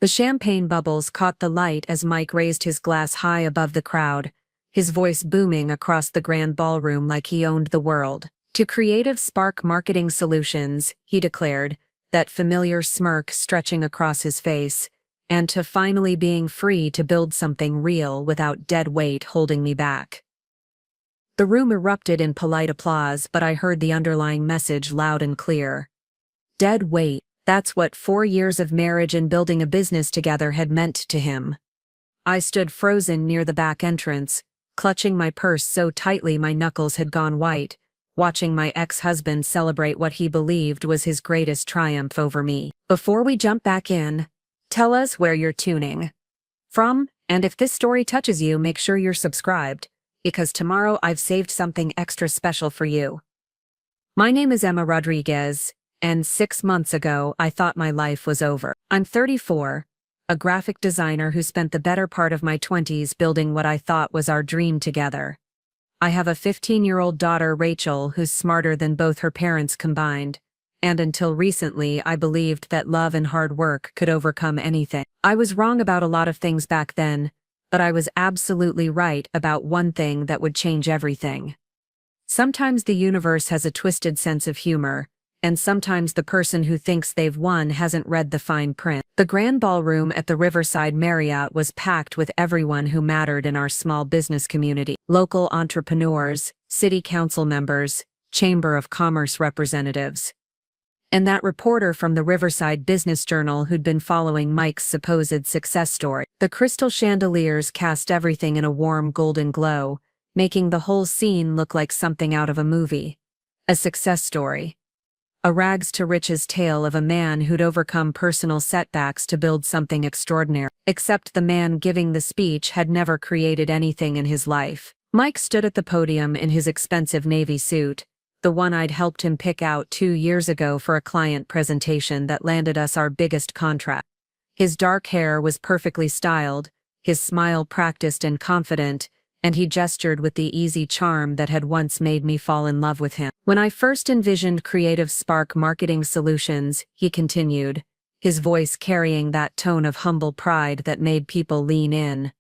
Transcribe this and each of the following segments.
The champagne bubbles caught the light as Mike raised his glass high above the crowd, his voice booming across the grand ballroom like he owned the world. To Creative Spark Marketing Solutions, he declared, that familiar smirk stretching across his face, and to finally being free to build something real without dead weight holding me back. The room erupted in polite applause, but I heard the underlying message loud and clear. Dead weight, that's what 4 years of marriage and building a business together had meant to him. I stood frozen near the back entrance, clutching my purse so tightly my knuckles had gone white, watching my ex-husband celebrate what he believed was his greatest triumph over me. Before we jump back in, tell us where you're tuning from, and if this story touches you, make sure you're subscribed, because tomorrow I've saved something extra special for you. My name is Emma Rodriguez, and 6 months ago I thought my life was over. I'm 34, a graphic designer who spent the better part of my 20s building what I thought was our dream together. I have a 15-year-old daughter, Rachel, who's smarter than both her parents combined, and until recently I believed that love and hard work could overcome anything. I was wrong about a lot of things back then, but I was absolutely right about one thing that would change everything. Sometimes the universe has a twisted sense of humor, and sometimes the person who thinks they've won hasn't read the fine print. The grand ballroom at the Riverside Marriott was packed with everyone who mattered in our small business community. Local entrepreneurs, city council members, Chamber of Commerce representatives, and that reporter from the Riverside Business Journal who'd been following Mike's supposed success story. The crystal chandeliers cast everything in a warm golden glow, making the whole scene look like something out of a movie. A success story. A rags-to-riches tale of a man who'd overcome personal setbacks to build something extraordinary. Except the man giving the speech had never created anything in his life. Mike stood at the podium in his expensive navy suit, the one I'd helped him pick out 2 years ago for a client presentation that landed us our biggest contract. His dark hair was perfectly styled, his smile practiced and confident, and he gestured with the easy charm that had once made me fall in love with him. When I first envisioned Creative Spark Marketing Solutions, he continued, his voice carrying that tone of humble pride that made people lean in,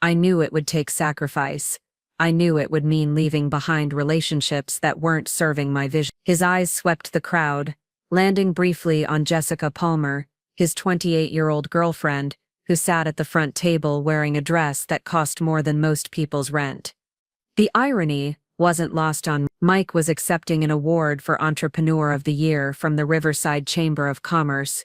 I knew it would take sacrifice. I knew it would mean leaving behind relationships that weren't serving my vision. His eyes swept the crowd, landing briefly on Jessica Palmer, his 28-year-old girlfriend, who sat at the front table wearing a dress that cost more than most people's rent. The irony wasn't lost on me. Mike was accepting an award for Entrepreneur of the Year from the Riverside Chamber of Commerce,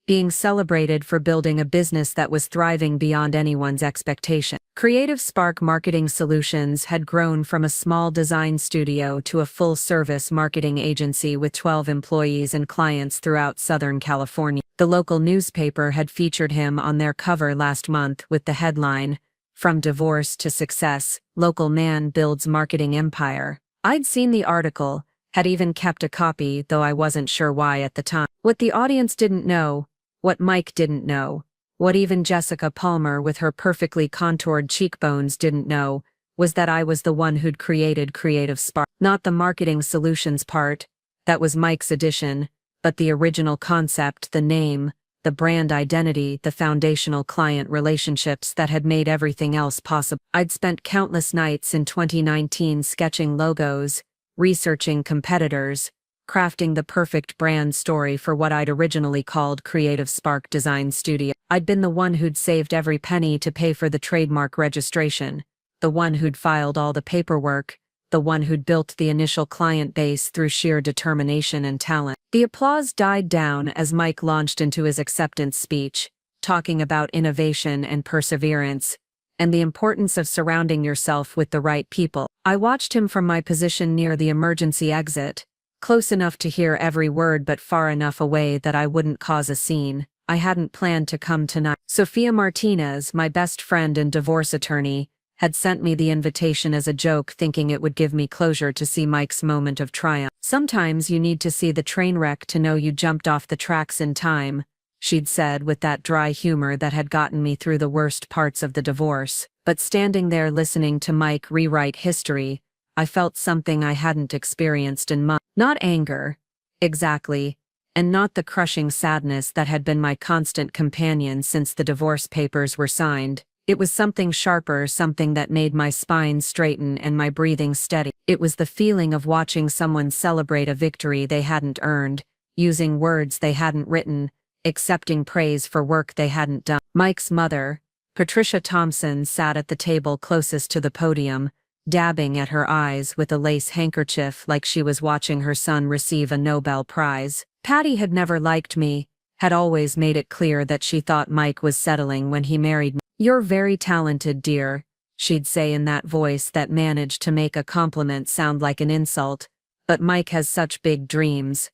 being celebrated for building a business that was thriving beyond anyone's expectation. Creative Spark Marketing Solutions had grown from a small design studio to a full-service marketing agency with 12 employees and clients throughout Southern California. The local newspaper had featured him on their cover last month with the headline, From Divorce to Success, Local Man Builds Marketing Empire. I'd seen the article, had even kept a copy, though I wasn't sure why at the time. What the audience didn't know, what Mike didn't know, what even Jessica Palmer with her perfectly contoured cheekbones didn't know, was that I was the one who'd created Creative Spark. Not the marketing solutions part, that was Mike's addition, but the original concept, the name, the brand identity, the foundational client relationships that had made everything else possible. I'd spent countless nights in 2019 sketching logos, researching competitors, crafting the perfect brand story for what I'd originally called Creative Spark Design Studio. I'd been the one who'd saved every penny to pay for the trademark registration, the one who'd filed all the paperwork, the one who'd built the initial client base through sheer determination and talent. The applause died down as Mike launched into his acceptance speech, talking about innovation and perseverance, and the importance of surrounding yourself with the right people. I watched him from my position near the emergency exit, close enough to hear every word but far enough away that I wouldn't cause a scene. I hadn't planned to come tonight. Sophia Martinez, my best friend and divorce attorney, had sent me the invitation as a joke, thinking it would give me closure to see Mike's moment of triumph. Sometimes you need to see the train wreck to know you jumped off the tracks in time, she'd said with that dry humor that had gotten me through the worst parts of the divorce. But standing there listening to Mike rewrite history, I felt something I hadn't experienced in months. Not anger, exactly, and not the crushing sadness that had been my constant companion since the divorce papers were signed. It was something sharper, something that made my spine straighten and my breathing steady. It was the feeling of watching someone celebrate a victory they hadn't earned, using words they hadn't written, accepting praise for work they hadn't done. Mike's mother, Patricia Thompson, sat at the table closest to the podium, dabbing at her eyes with a lace handkerchief like she was watching her son receive a Nobel Prize. Patty had never liked me, had always made it clear that she thought Mike was settling when he married me. "You're very talented, dear," she'd say in that voice that managed to make a compliment sound like an insult, "but Mike has such big dreams.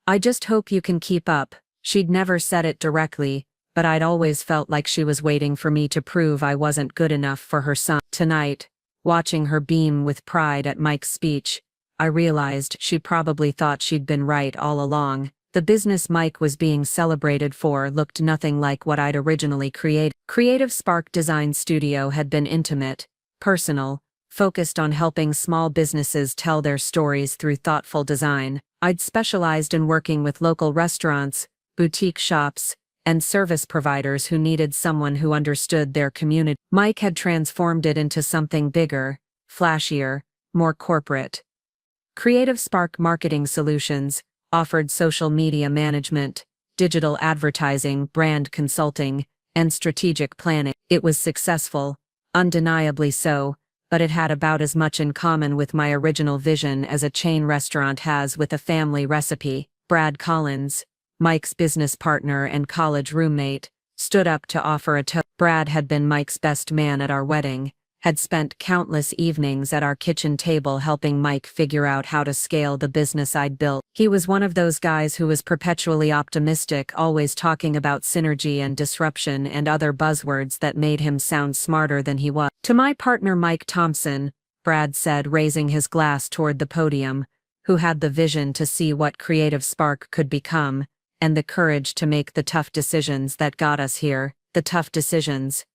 I just hope you can keep up." She'd never said it directly, but I'd always felt like she was waiting for me to prove I wasn't good enough for her son. Tonight, watching her beam with pride at Mike's speech, I realized she probably thought she'd been right all along. The business Mike was being celebrated for looked nothing like what I'd originally created. Creative Spark Design Studio had been intimate, personal, focused on helping small businesses tell their stories through thoughtful design. I'd specialized in working with local restaurants, boutique shops, and service providers who needed someone who understood their community. Mike had transformed it into something bigger, flashier, more corporate. Creative Spark Marketing Solutions offered social media management, digital advertising, brand consulting, and strategic planning. It was successful, undeniably so, but it had about as much in common with my original vision as a chain restaurant has with a family recipe. Brad Collins, Mike's business partner and college roommate, stood up to offer a toast. Brad had been Mike's best man at our wedding, had spent countless evenings at our kitchen table helping Mike figure out how to scale the business I'd built. He was one of those guys who was perpetually optimistic, always talking about synergy and disruption and other buzzwords that made him sound smarter than he was. "To my partner Mike Thompson," Brad said, raising his glass toward the podium, "who had the vision to see what Creative Spark could become, and the courage to make the tough decisions that got us here." The tough decisions.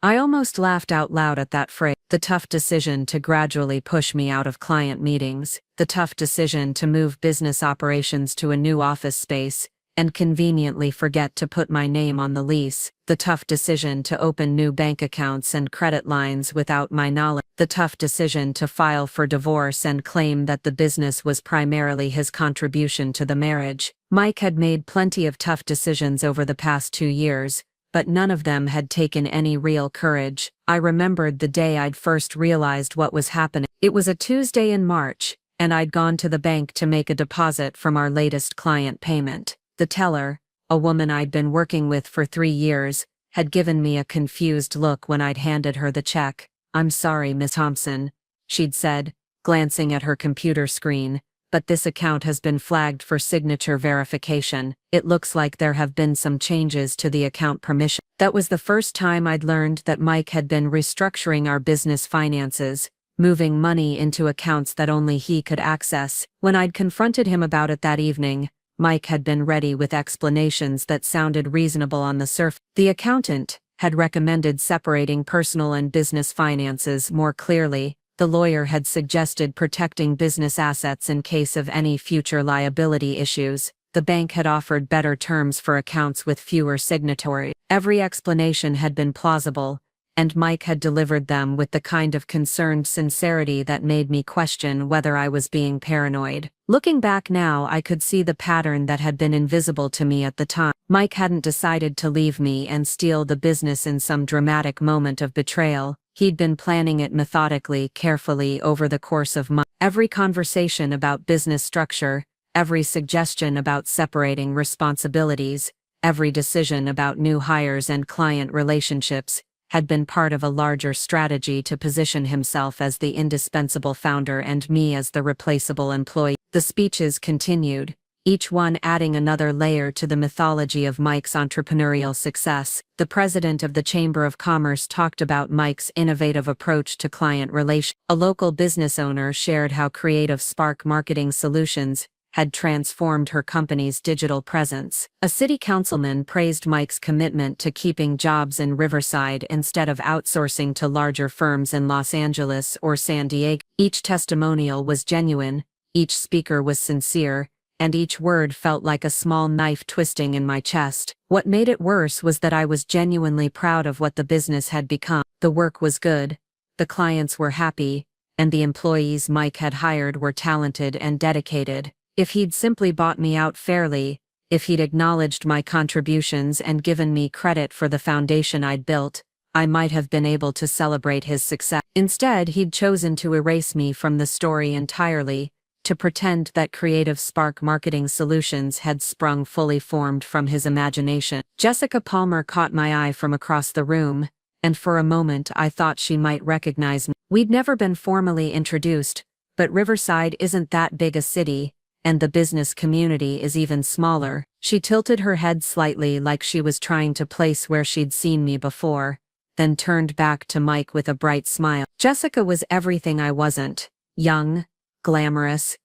I almost laughed out loud at that phrase. The tough decision to gradually push me out of client meetings, the tough decision to move business operations to a new office space, and conveniently forget to put my name on the lease, the tough decision to open new bank accounts and credit lines without my knowledge, the tough decision to file for divorce and claim that the business was primarily his contribution to the marriage. Mike had made plenty of tough decisions over the past 2 years, but none of them had taken any real courage. I remembered the day I'd first realized what was happening. It was a Tuesday in March, and I'd gone to the bank to make a deposit from our latest client payment. The teller, a woman I'd been working with for 3 years, had given me a confused look when I'd handed her the check. "I'm sorry, Miss Thompson," she'd said, glancing at her computer screen, "but this account has been flagged for signature verification. It looks like there have been some changes to the account permission." That was the first time I'd learned that Mike had been restructuring our business finances, moving money into accounts that only he could access. When I'd confronted him about it that evening, Mike had been ready with explanations that sounded reasonable on the surface. The accountant had recommended separating personal and business finances more clearly. The lawyer had suggested protecting business assets in case of any future liability issues. The bank had offered better terms for accounts with fewer signatories. Every explanation had been plausible, and Mike had delivered them with the kind of concerned sincerity that made me question whether I was being paranoid. Looking back now, I could see the pattern that had been invisible to me at the time. Mike hadn't decided to leave me and steal the business in some dramatic moment of betrayal. He'd been planning it methodically, carefully over the course of months. Every conversation about business structure, every suggestion about separating responsibilities, every decision about new hires and client relationships, had been part of a larger strategy to position himself as the indispensable founder and me as the replaceable employee. The speeches continued, each one adding another layer to the mythology of Mike's entrepreneurial success. The president of the Chamber of Commerce talked about Mike's innovative approach to client relations. A local business owner shared how Creative Spark Marketing Solutions had transformed her company's digital presence. A city councilman praised Mike's commitment to keeping jobs in Riverside instead of outsourcing to larger firms in Los Angeles or San Diego. Each testimonial was genuine, each speaker was sincere, and each word felt like a small knife twisting in my chest. What made it worse was that I was genuinely proud of what the business had become. The work was good, the clients were happy, and the employees Mike had hired were talented and dedicated. If he'd simply bought me out fairly, if he'd acknowledged my contributions and given me credit for the foundation I'd built, I might have been able to celebrate his success. Instead, he'd chosen to erase me from the story entirely, to pretend that Creative Spark Marketing Solutions had sprung fully formed from his imagination. Jessica Palmer caught my eye from across the room, and for a moment I thought she might recognize me. We'd never been formally introduced, but Riverside isn't that big a city, and the business community is even smaller. She tilted her head slightly like she was trying to place where she'd seen me before, then turned back to Mike with a bright smile. Jessica was everything I wasn't: young, glamorous,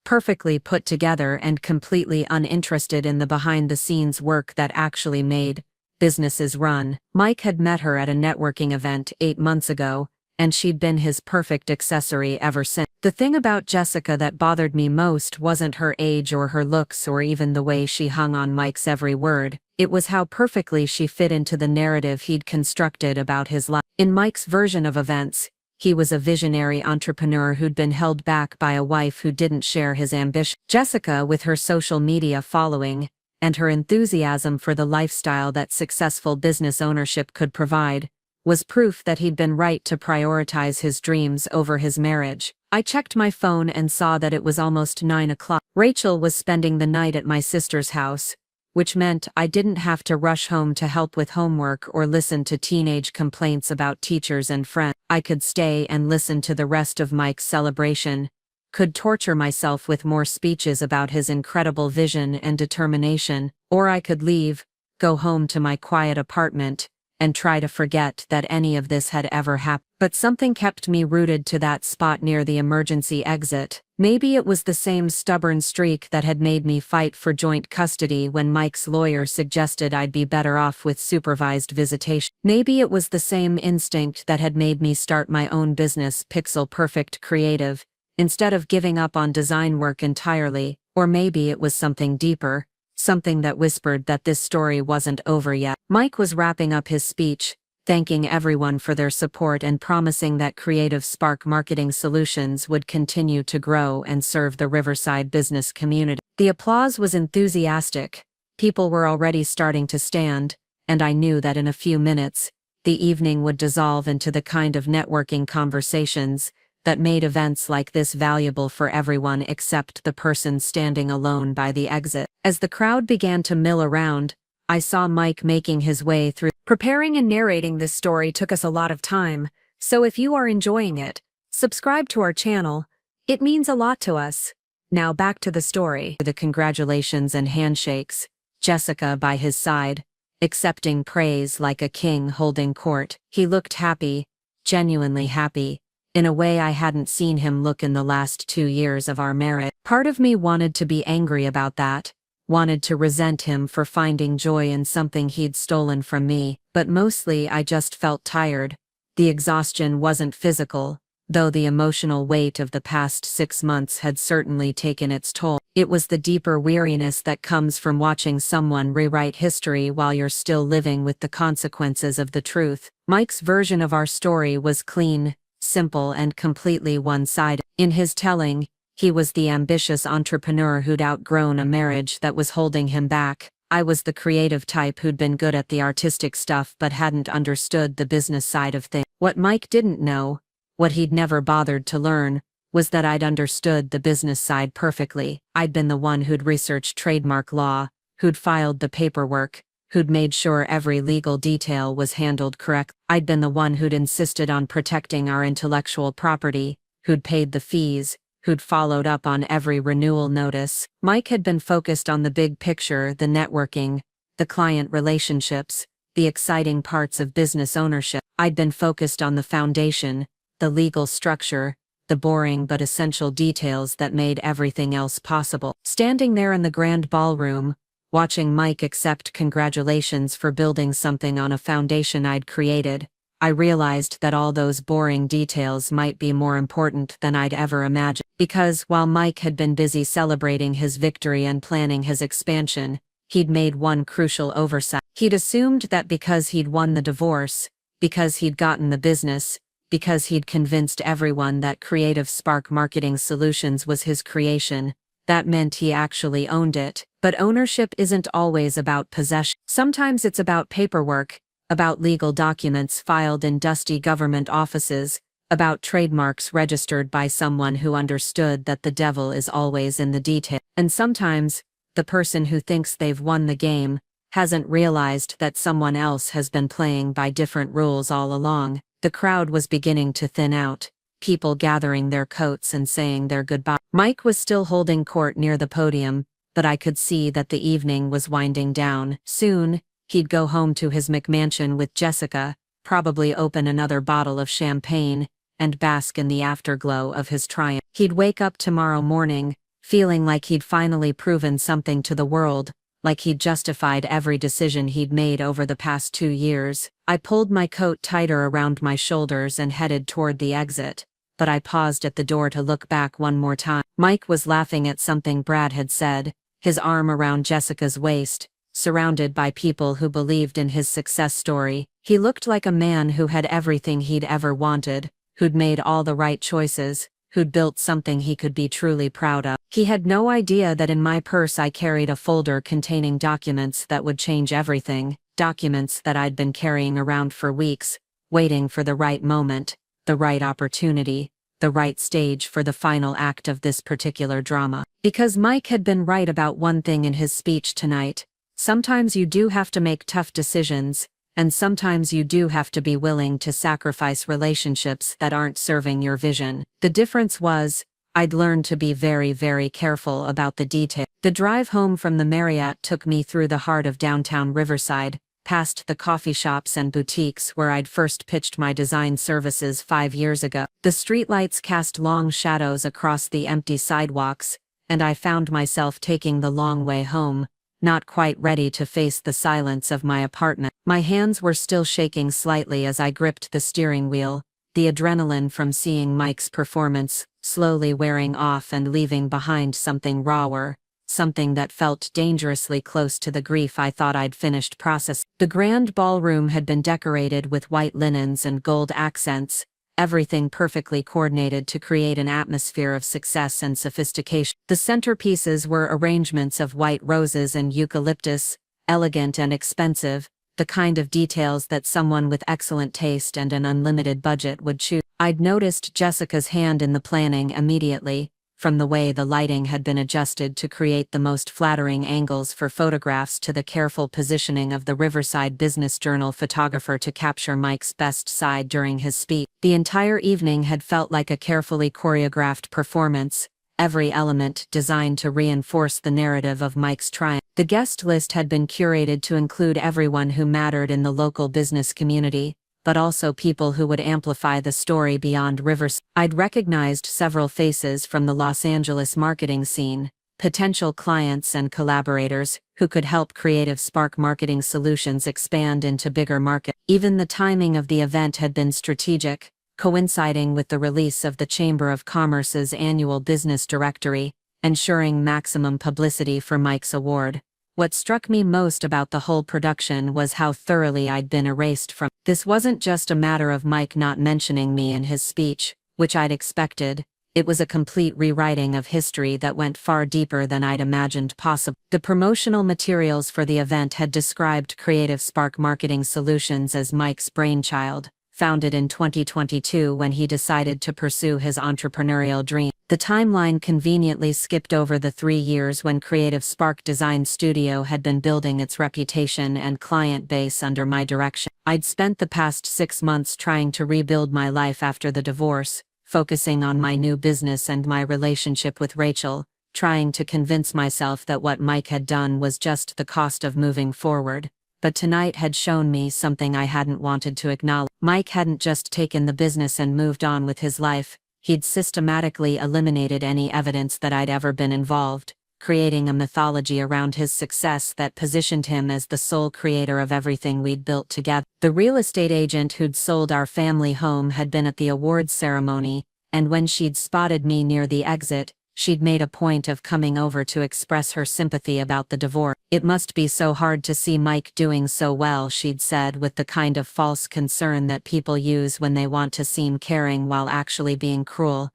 perfectly put together, and completely uninterested in the behind-the-scenes work that actually made businesses run. Mike had met her at a networking event 8 months ago, and she'd been his perfect accessory ever since. The thing about Jessica that bothered me most wasn't her age or her looks or even the way she hung on Mike's every word. It was how perfectly she fit into the narrative he'd constructed about his life. In Mike's version of events, he was a visionary entrepreneur who'd been held back by a wife who didn't share his ambition. Jessica, with her social media following, and her enthusiasm for the lifestyle that successful business ownership could provide, was proof that he'd been right to prioritize his dreams over his marriage. I checked my phone and saw that it was almost 9 o'clock. Rachel was spending the night at my sister's house, which meant I didn't have to rush home to help with homework or listen to teenage complaints about teachers and friends. I could stay and listen to the rest of Mike's celebration, could torture myself with more speeches about his incredible vision and determination, or I could leave, go home to my quiet apartment, and try to forget that any of this had ever happened. But something kept me rooted to that spot near the emergency exit. Maybe it was the same stubborn streak that had made me fight for joint custody when Mike's lawyer suggested I'd be better off with supervised visitation. Maybe it was the same instinct that had made me start my own business, Pixel Perfect Creative, instead of giving up on design work entirely. Or maybe it was something deeper, something that whispered that this story wasn't over yet. Mike was wrapping up his speech, thanking everyone for their support and promising that Creative Spark Marketing Solutions would continue to grow and serve the Riverside business community. The applause was enthusiastic. People were already starting to stand, and I knew that in a few minutes, the evening would dissolve into the kind of networking conversations that made events like this valuable for everyone except the person standing alone by the exit. As the crowd began to mill around, I saw Mike making his way through. Preparing and narrating this story took us a lot of time, so if you are enjoying it, subscribe to our channel. It means a lot to us. Now back to the story. The congratulations and handshakes, Jessica by his side, accepting praise like a king holding court. He looked happy, genuinely happy, in a way I hadn't seen him look in the last 2 years of our marriage. Part of me wanted to be angry about that, wanted to resent him for finding joy in something he'd stolen from me, but mostly I just felt tired. The exhaustion wasn't physical, though the emotional weight of the past 6 months had certainly taken its toll. It was the deeper weariness that comes from watching someone rewrite history while you're still living with the consequences of the truth. Mike's version of our story was clean, simple, and completely one-sided. In his telling, he was the ambitious entrepreneur who'd outgrown a marriage that was holding him back. I was the creative type who'd been good at the artistic stuff but hadn't understood the business side of things. What Mike didn't know, what he'd never bothered to learn, was that I'd understood the business side perfectly. I'd been the one who'd researched trademark law, who'd filed the paperwork, who'd made sure every legal detail was handled correctly. I'd been the one who'd insisted on protecting our intellectual property, who'd paid the fees, who'd followed up on every renewal notice. Mike had been focused on the big picture, the networking, the client relationships, the exciting parts of business ownership. I'd been focused on the foundation, the legal structure, the boring but essential details that made everything else possible. Standing there in the grand ballroom, watching Mike accept congratulations for building something on a foundation I'd created, I realized that all those boring details might be more important than I'd ever imagined. Because while Mike had been busy celebrating his victory and planning his expansion, he'd made one crucial oversight. He'd assumed that because he'd won the divorce, because he'd gotten the business, because he'd convinced everyone that Creative Spark Marketing Solutions was his creation, that meant he actually owned it. But ownership isn't always about possession. Sometimes it's about paperwork, about legal documents filed in dusty government offices, about trademarks registered by someone who understood that the devil is always in the detail. And sometimes, the person who thinks they've won the game hasn't realized that someone else has been playing by different rules all along. The crowd was beginning to thin out, people gathering their coats and saying their goodbye. Mike was still holding court near the podium, but I could see that the evening was winding down. Soon, he'd go home to his McMansion with Jessica, probably open another bottle of champagne, and bask in the afterglow of his triumph. He'd wake up tomorrow morning, feeling like he'd finally proven something to the world, like he'd justified every decision he'd made over the past 2 years. I pulled my coat tighter around my shoulders and headed toward the exit, but I paused at the door to look back one more time. Mike was laughing at something Brad had said, his arm around Jessica's waist, surrounded by people who believed in his success story. He looked like a man who had everything he'd ever wanted, who'd made all the right choices, who'd built something he could be truly proud of. He had no idea that in my purse I carried a folder containing documents that would change everything, documents that I'd been carrying around for weeks, waiting for the right moment, the right opportunity, the right stage for the final act of this particular drama. Because Mike had been right about one thing in his speech tonight: sometimes you do have to make tough decisions, and sometimes you do have to be willing to sacrifice relationships that aren't serving your vision. The difference was, I'd learned to be very, very careful about the detail. The drive home from the Marriott took me through the heart of downtown Riverside, past the coffee shops and boutiques where I'd first pitched my design services 5 years ago. The streetlights cast long shadows across the empty sidewalks, and I found myself taking the long way home, not quite ready to face the silence of my apartment. My hands were still shaking slightly as I gripped the steering wheel, the adrenaline from seeing Mike's performance slowly wearing off and leaving behind something rawer, something that felt dangerously close to the grief I thought I'd finished processing. The grand ballroom had been decorated with white linens and gold accents, everything perfectly coordinated to create an atmosphere of success and sophistication. The centerpieces were arrangements of white roses and eucalyptus, elegant and expensive, the kind of details that someone with excellent taste and an unlimited budget would choose. I'd noticed Jessica's hand in the planning immediately, from the way the lighting had been adjusted to create the most flattering angles for photographs to the careful positioning of the Riverside Business Journal photographer to capture Mike's best side during his speech. The entire evening had felt like a carefully choreographed performance, every element designed to reinforce the narrative of Mike's triumph. The guest list had been curated to include everyone who mattered in the local business community, but also people who would amplify the story beyond Riverside. I'd recognized several faces from the Los Angeles marketing scene, potential clients and collaborators who could help Creative Spark Marketing Solutions expand into bigger markets. Even the timing of the event had been strategic, coinciding with the release of the Chamber of Commerce's annual business directory, ensuring maximum publicity for Mike's award. What struck me most about the whole production was how thoroughly I'd been erased from. This wasn't just a matter of Mike not mentioning me in his speech, which I'd expected. It was a complete rewriting of history that went far deeper than I'd imagined possible. The promotional materials for the event had described Creative Spark Marketing Solutions as Mike's brainchild, founded in 2022 when he decided to pursue his entrepreneurial dream. The timeline conveniently skipped over the 3 years when Creative Spark Design Studio had been building its reputation and client base under my direction. I'd spent the past 6 months trying to rebuild my life after the divorce, focusing on my new business and my relationship with Rachel, trying to convince myself that what Mike had done was just the cost of moving forward. But tonight had shown me something I hadn't wanted to acknowledge. Mike hadn't just taken the business and moved on with his life. He'd systematically eliminated any evidence that I'd ever been involved, creating a mythology around his success that positioned him as the sole creator of everything we'd built together. The real estate agent who'd sold our family home had been at the awards ceremony, and when she'd spotted me near the exit, she'd made a point of coming over to express her sympathy about the divorce. "It must be so hard to see Mike doing so well," she'd said, with the kind of false concern that people use when they want to seem caring while actually being cruel.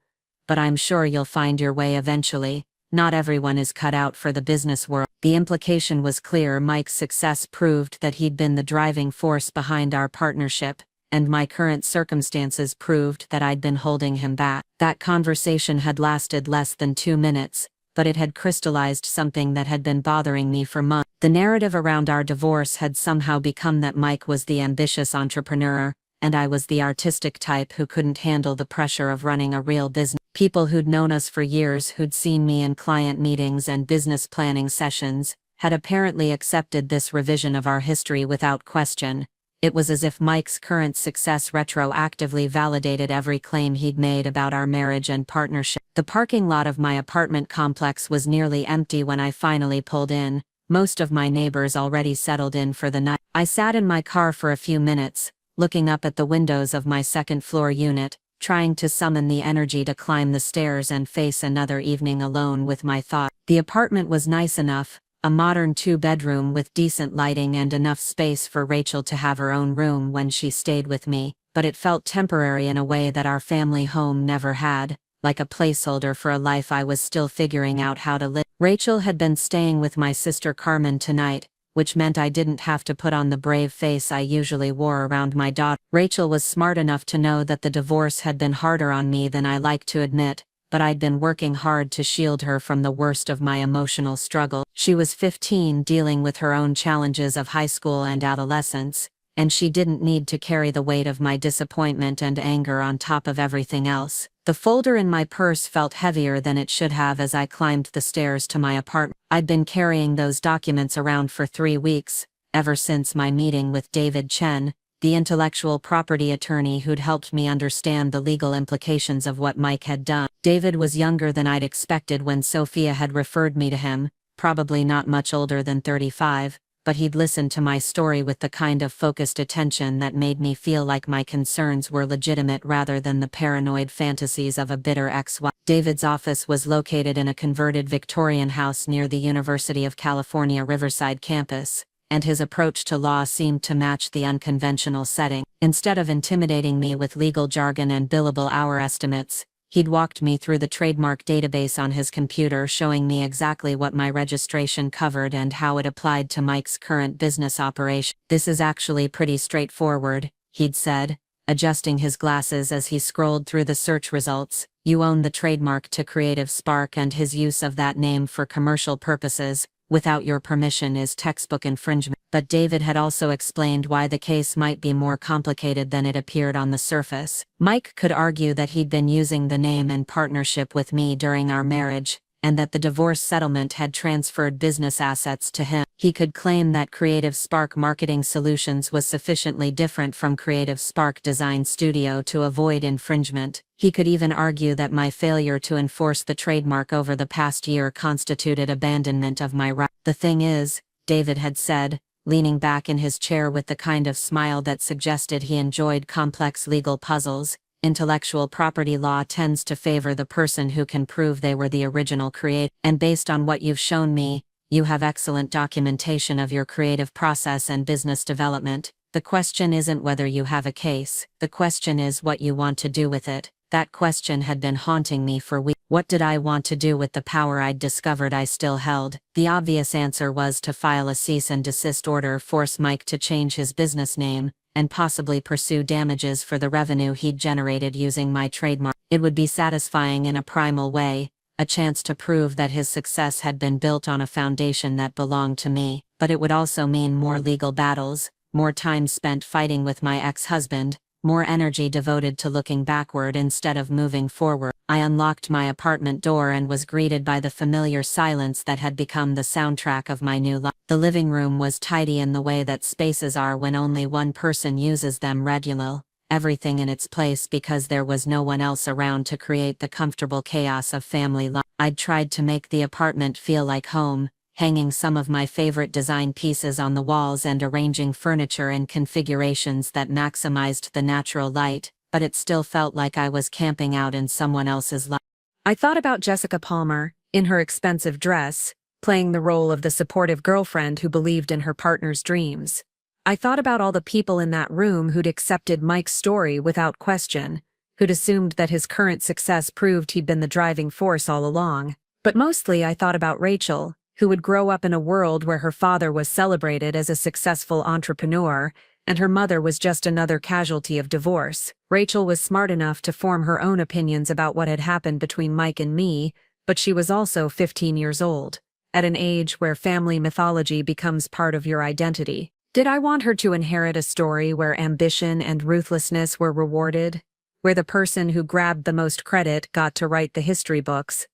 "But I'm sure you'll find your way eventually. Not everyone is cut out for the business world." The implication was clear. Mike's success proved that he'd been the driving force behind our partnership, and my current circumstances proved that I'd been holding him back. That conversation had lasted less than 2 minutes, but it had crystallized something that had been bothering me for months. The narrative around our divorce had somehow become that Mike was the ambitious entrepreneur, and I was the artistic type who couldn't handle the pressure of running a real business. People who'd known us for years, who'd seen me in client meetings and business planning sessions, had apparently accepted this revision of our history without question. It was as if Mike's current success retroactively validated every claim he'd made about our marriage and partnership. The parking lot of my apartment complex was nearly empty when I finally pulled in, most of my neighbors already settled in for the night. I sat in my car for a few minutes, looking up at the windows of my second-floor unit, trying to summon the energy to climb the stairs and face another evening alone with my thoughts. The apartment was nice enough, a modern 2-bedroom with decent lighting and enough space for Rachel to have her own room when she stayed with me, but it felt temporary in a way that our family home never had, like a placeholder for a life I was still figuring out how to live. Rachel had been staying with my sister Carmen tonight, which meant I didn't have to put on the brave face I usually wore around my daughter. Rachel was smart enough to know that the divorce had been harder on me than I liked to admit, but I'd been working hard to shield her from the worst of my emotional struggle. She was 15, dealing with her own challenges of high school and adolescence, and she didn't need to carry the weight of my disappointment and anger on top of everything else. The folder in my purse felt heavier than it should have as I climbed the stairs to my apartment. I'd been carrying those documents around for 3 weeks, ever since my meeting with David Chen, the intellectual property attorney who'd helped me understand the legal implications of what Mike had done. David was younger than I'd expected when Sophia had referred me to him, probably not much older than 35, but he'd listened to my story with the kind of focused attention that made me feel like my concerns were legitimate rather than the paranoid fantasies of a bitter ex-wife. David's office was located in a converted Victorian house near the University of California Riverside campus, and his approach to law seemed to match the unconventional setting. Instead of intimidating me with legal jargon and billable hour estimates, he'd walked me through the trademark database on his computer, showing me exactly what my registration covered and how it applied to Mike's current business operation. "This is actually pretty straightforward," he'd said, adjusting his glasses as he scrolled through the search results. "You own the trademark to Creative Spark, and his use of that name for commercial purposes, without your permission, is textbook infringement." But David had also explained why the case might be more complicated than it appeared on the surface. Mike could argue that he'd been using the name in partnership with me during our marriage, and that the divorce settlement had transferred business assets to him. He could claim that Creative Spark Marketing Solutions was sufficiently different from Creative Spark Design Studio to avoid infringement. He could even argue that my failure to enforce the trademark over the past year constituted abandonment of my right. "The thing is," David had said, leaning back in his chair with the kind of smile that suggested he enjoyed complex legal puzzles, "intellectual property law tends to favor the person who can prove they were the original creator. And based on what you've shown me, you have excellent documentation of your creative process and business development. The question isn't whether you have a case, the question is what you want to do with it." That question had been haunting me for weeks. What did I want to do with the power I'd discovered I still held? The obvious answer was to file a cease and desist order, force Mike to change his business name, and possibly pursue damages for the revenue he'd generated using my trademark. It would be satisfying in a primal way, a chance to prove that his success had been built on a foundation that belonged to me, but it would also mean more legal battles, more time spent fighting with my ex-husband, more energy devoted to looking backward instead of moving forward. I unlocked my apartment door and was greeted by the familiar silence that had become the soundtrack of my new life. The living room was tidy in the way that spaces are when only one person uses them regularly, everything in its place because there was no one else around to create the comfortable chaos of family life. I'd tried to make the apartment feel like home, hanging some of my favorite design pieces on the walls and arranging furniture in configurations that maximized the natural light, but it still felt like I was camping out in someone else's life. I thought about Jessica Palmer, in her expensive dress, playing the role of the supportive girlfriend who believed in her partner's dreams. I thought about all the people in that room who'd accepted Mike's story without question, who'd assumed that his current success proved he'd been the driving force all along. But mostly I thought about Rachel, who would grow up in a world where her father was celebrated as a successful entrepreneur, and her mother was just another casualty of divorce. Rachel was smart enough to form her own opinions about what had happened between Mike and me, but she was also 15 years old, at an age where family mythology becomes part of your identity. Did I want her to inherit a story where ambition and ruthlessness were rewarded, where the person who grabbed the most credit got to write the history books?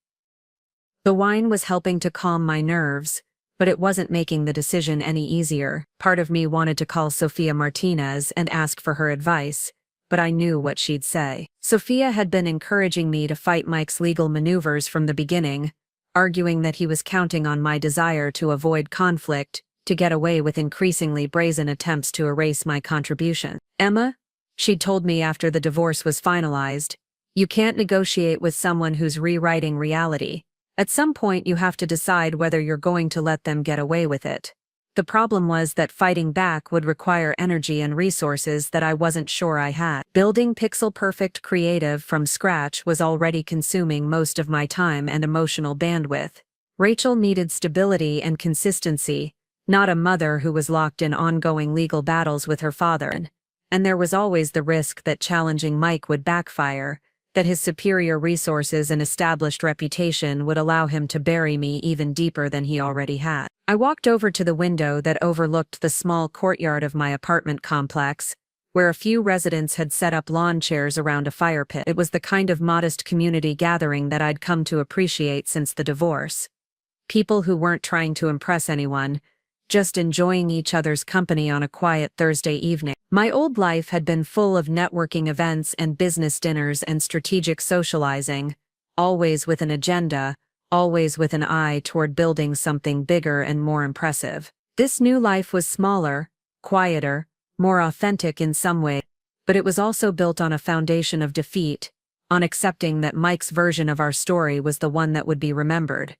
The wine was helping to calm my nerves, but it wasn't making the decision any easier. Part of me wanted to call Sophia Martinez and ask for her advice, but I knew what she'd say. Sophia had been encouraging me to fight Mike's legal maneuvers from the beginning, arguing that he was counting on my desire to avoid conflict, to get away with increasingly brazen attempts to erase my contribution. Emma, she'd told me after the divorce was finalized, you can't negotiate with someone who's rewriting reality. At some point you have to decide whether you're going to let them get away with it. The problem was that fighting back would require energy and resources that I wasn't sure I had. Building pixel-perfect creative from scratch was already consuming most of my time and emotional bandwidth. Rachel needed stability and consistency, not a mother who was locked in ongoing legal battles with her father. And there was always the risk that challenging Mike would backfire, that his superior resources and established reputation would allow him to bury me even deeper than he already had. I walked over to the window that overlooked the small courtyard of my apartment complex, where a few residents had set up lawn chairs around a fire pit. It was the kind of modest community gathering that I'd come to appreciate since the divorce. People who weren't trying to impress anyone, just enjoying each other's company on a quiet Thursday evening. My old life had been full of networking events and business dinners and strategic socializing, always with an agenda, always with an eye toward building something bigger and more impressive. This new life was smaller, quieter, more authentic in some way, but it was also built on a foundation of defeat, on accepting that Mike's version of our story was the one that would be remembered.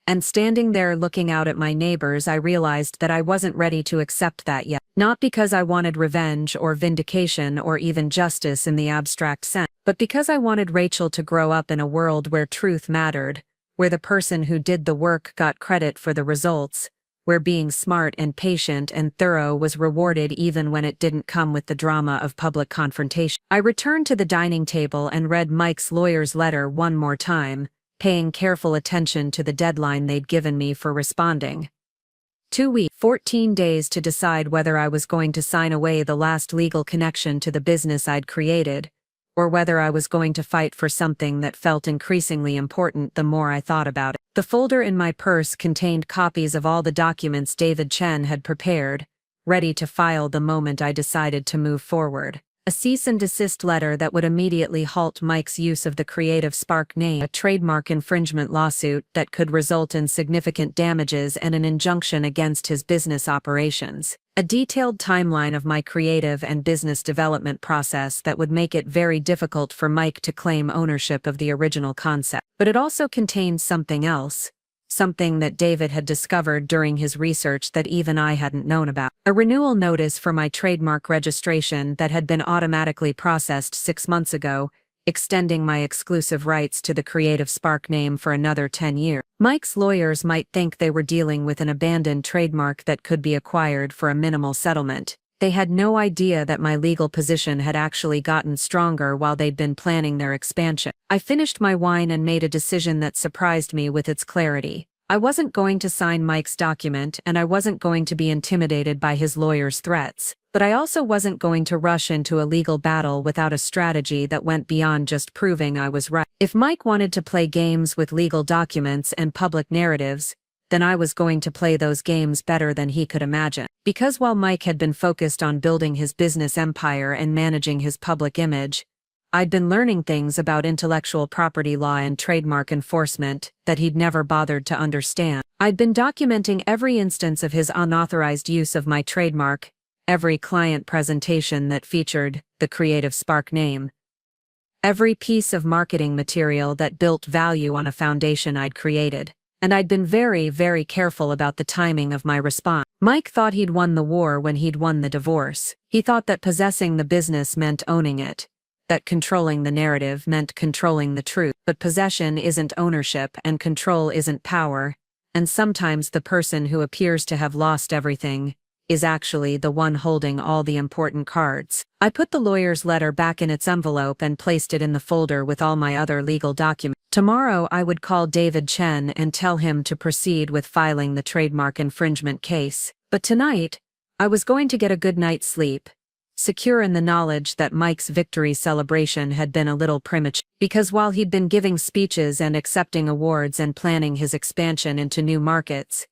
And standing there looking out at my neighbors, I realized that I wasn't ready to accept that yet. Not because I wanted revenge or vindication or even justice in the abstract sense, but because I wanted Rachel to grow up in a world where truth mattered, where the person who did the work got credit for the results, where being smart and patient and thorough was rewarded even when it didn't come with the drama of public confrontation. I returned to the dining table and read Mike's lawyer's letter one more time, paying careful attention to the deadline they'd given me for responding. 2 weeks, 14 days to decide whether I was going to sign away the last legal connection to the business I'd created, or whether I was going to fight for something that felt increasingly important the more I thought about it. The folder in my purse contained copies of all the documents David Chen had prepared, ready to file the moment I decided to move forward. A cease and desist letter that would immediately halt Mike's use of the Creative Spark name, a trademark infringement lawsuit that could result in significant damages and an injunction against his business operations. A detailed timeline of my creative and business development process that would make it very difficult for Mike to claim ownership of the original concept. But it also contained something else. Something that David had discovered during his research that even I hadn't known about. A renewal notice for my trademark registration that had been automatically processed 6 months ago, extending my exclusive rights to the Creative Spark name for another 10 years. Mike's lawyers might think they were dealing with an abandoned trademark that could be acquired for a minimal settlement. They had no idea that my legal position had actually gotten stronger while they'd been planning their expansion. I finished my wine and made a decision that surprised me with its clarity. I wasn't going to sign Mike's document, and I wasn't going to be intimidated by his lawyer's threats. But I also wasn't going to rush into a legal battle without a strategy that went beyond just proving I was right. If Mike wanted to play games with legal documents and public narratives, then I was going to play those games better than he could imagine. Because while Mike had been focused on building his business empire and managing his public image, I'd been learning things about intellectual property law and trademark enforcement that he'd never bothered to understand. I'd been documenting every instance of his unauthorized use of my trademark, every client presentation that featured the Creative Spark name, every piece of marketing material that built value on a foundation I'd created. And I'd been very, very careful about the timing of my response. Mike thought he'd won the war when he'd won the divorce. He thought that possessing the business meant owning it, that controlling the narrative meant controlling the truth. But possession isn't ownership and control isn't power, and sometimes the person who appears to have lost everything is actually the one holding all the important cards. I put the lawyer's letter back in its envelope and placed it in the folder with all my other legal documents. Tomorrow I would call David Chen and tell him to proceed with filing the trademark infringement case. But tonight, I was going to get a good night's sleep, secure in the knowledge that Mike's victory celebration had been a little premature. Because while he'd been giving speeches and accepting awards and planning his expansion into new markets,